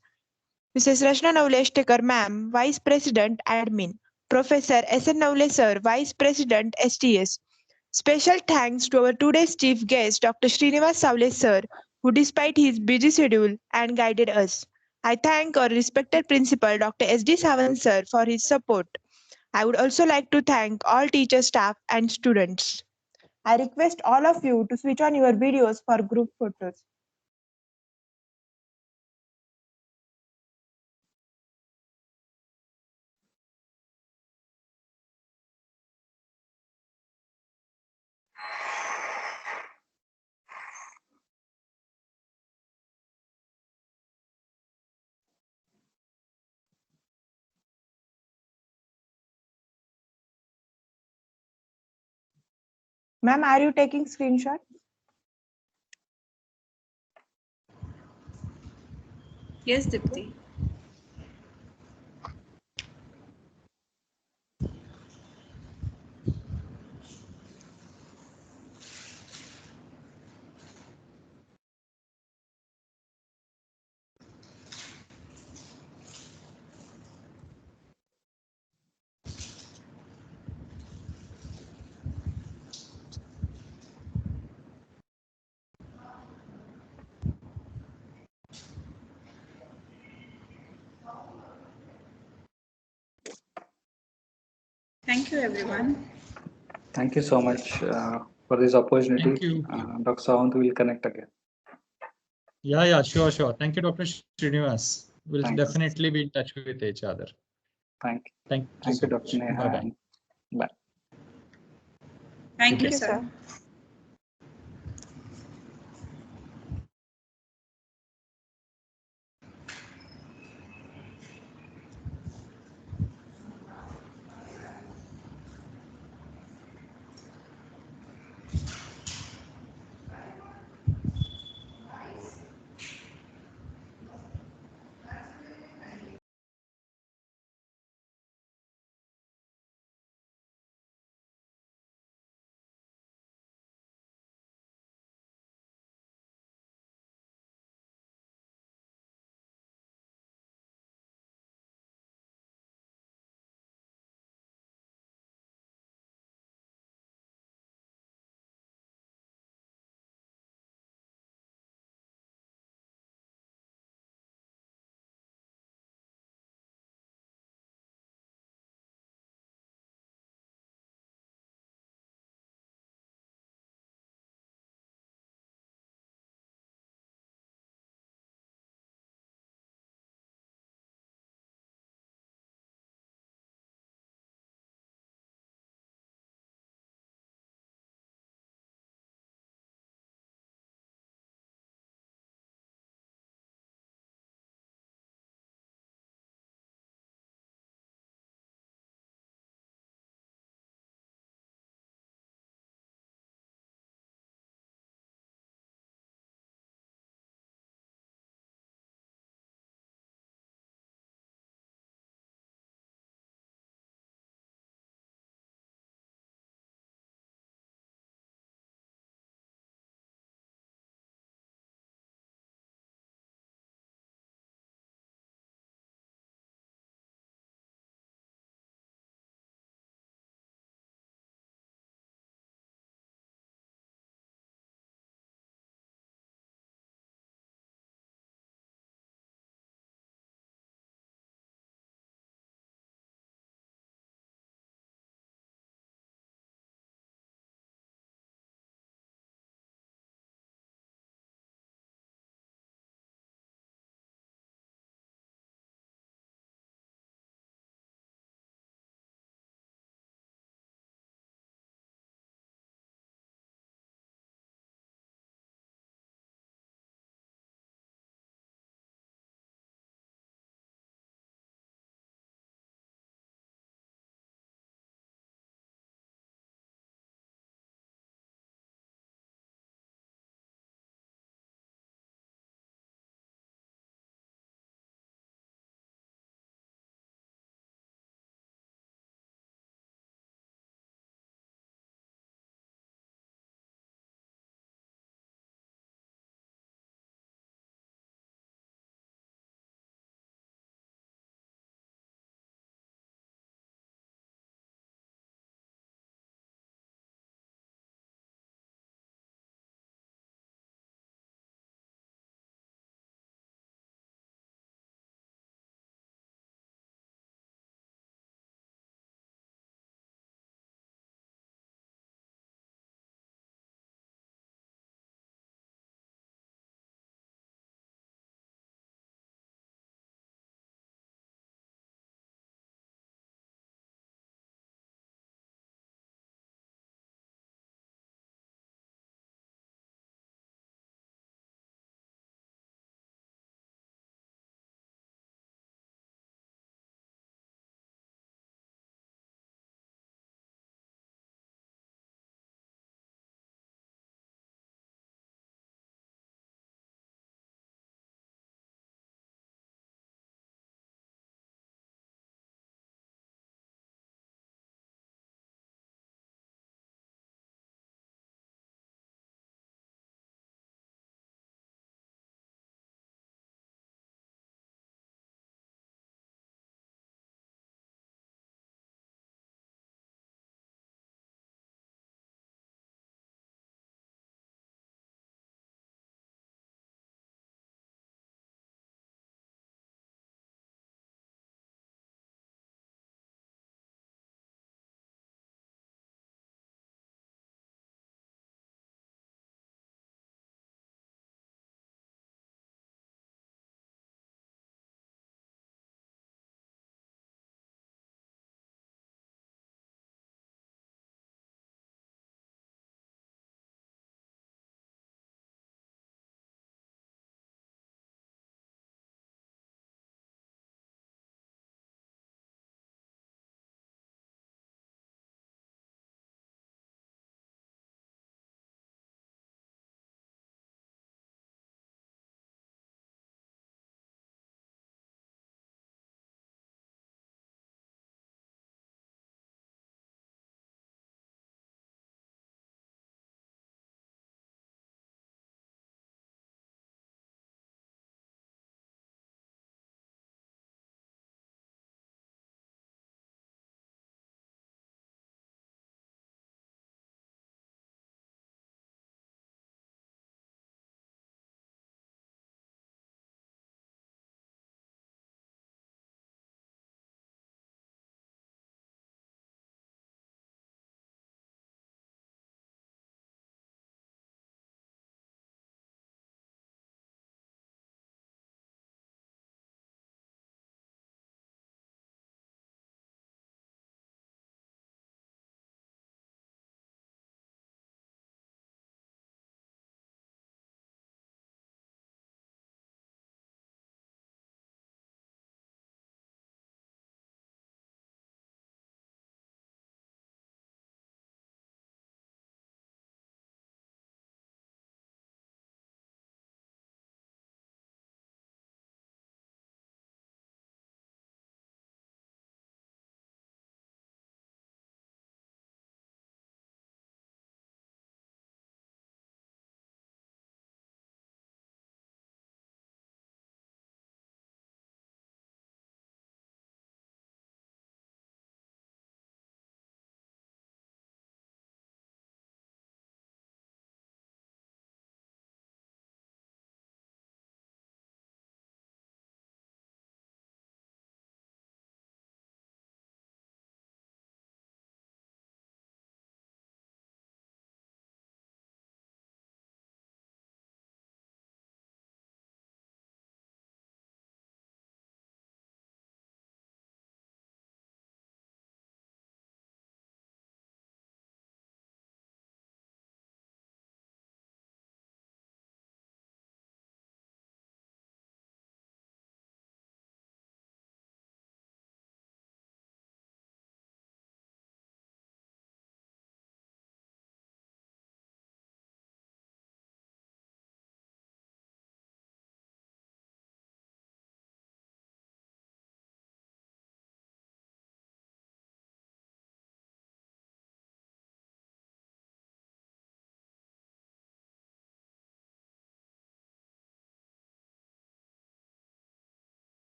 C: Mrs. Rashna Navleshtekar Ma'am, Vice President Admin, Professor S.N. Navle Sir, Vice President STS. Special thanks to our today's chief guest, Dr. Srinivas Savle Sir, who despite his busy schedule and guided us. I thank our respected principal, Dr. S.D. Savant Sir, for his support. I would also like to thank all teachers, staff, and students. I request all of you to switch on your videos for group photos. Ma'am, are you taking screenshot?
D: Yes, Dipti. Thank you, everyone.
B: Thank you so much for this opportunity.
A: Thank you.
B: Dr. Savant will connect again.
A: Yeah, sure. Thank you, Dr. Srinivas. We'll
B: Thanks.
A: definitely be in touch with each other.
B: Thank
A: Thank you
B: you,
A: so
B: Dr.
A: much.
B: Neha.
A: Bye-bye.
B: Bye.
D: Thank
A: Good
D: you,
A: day.
D: sir.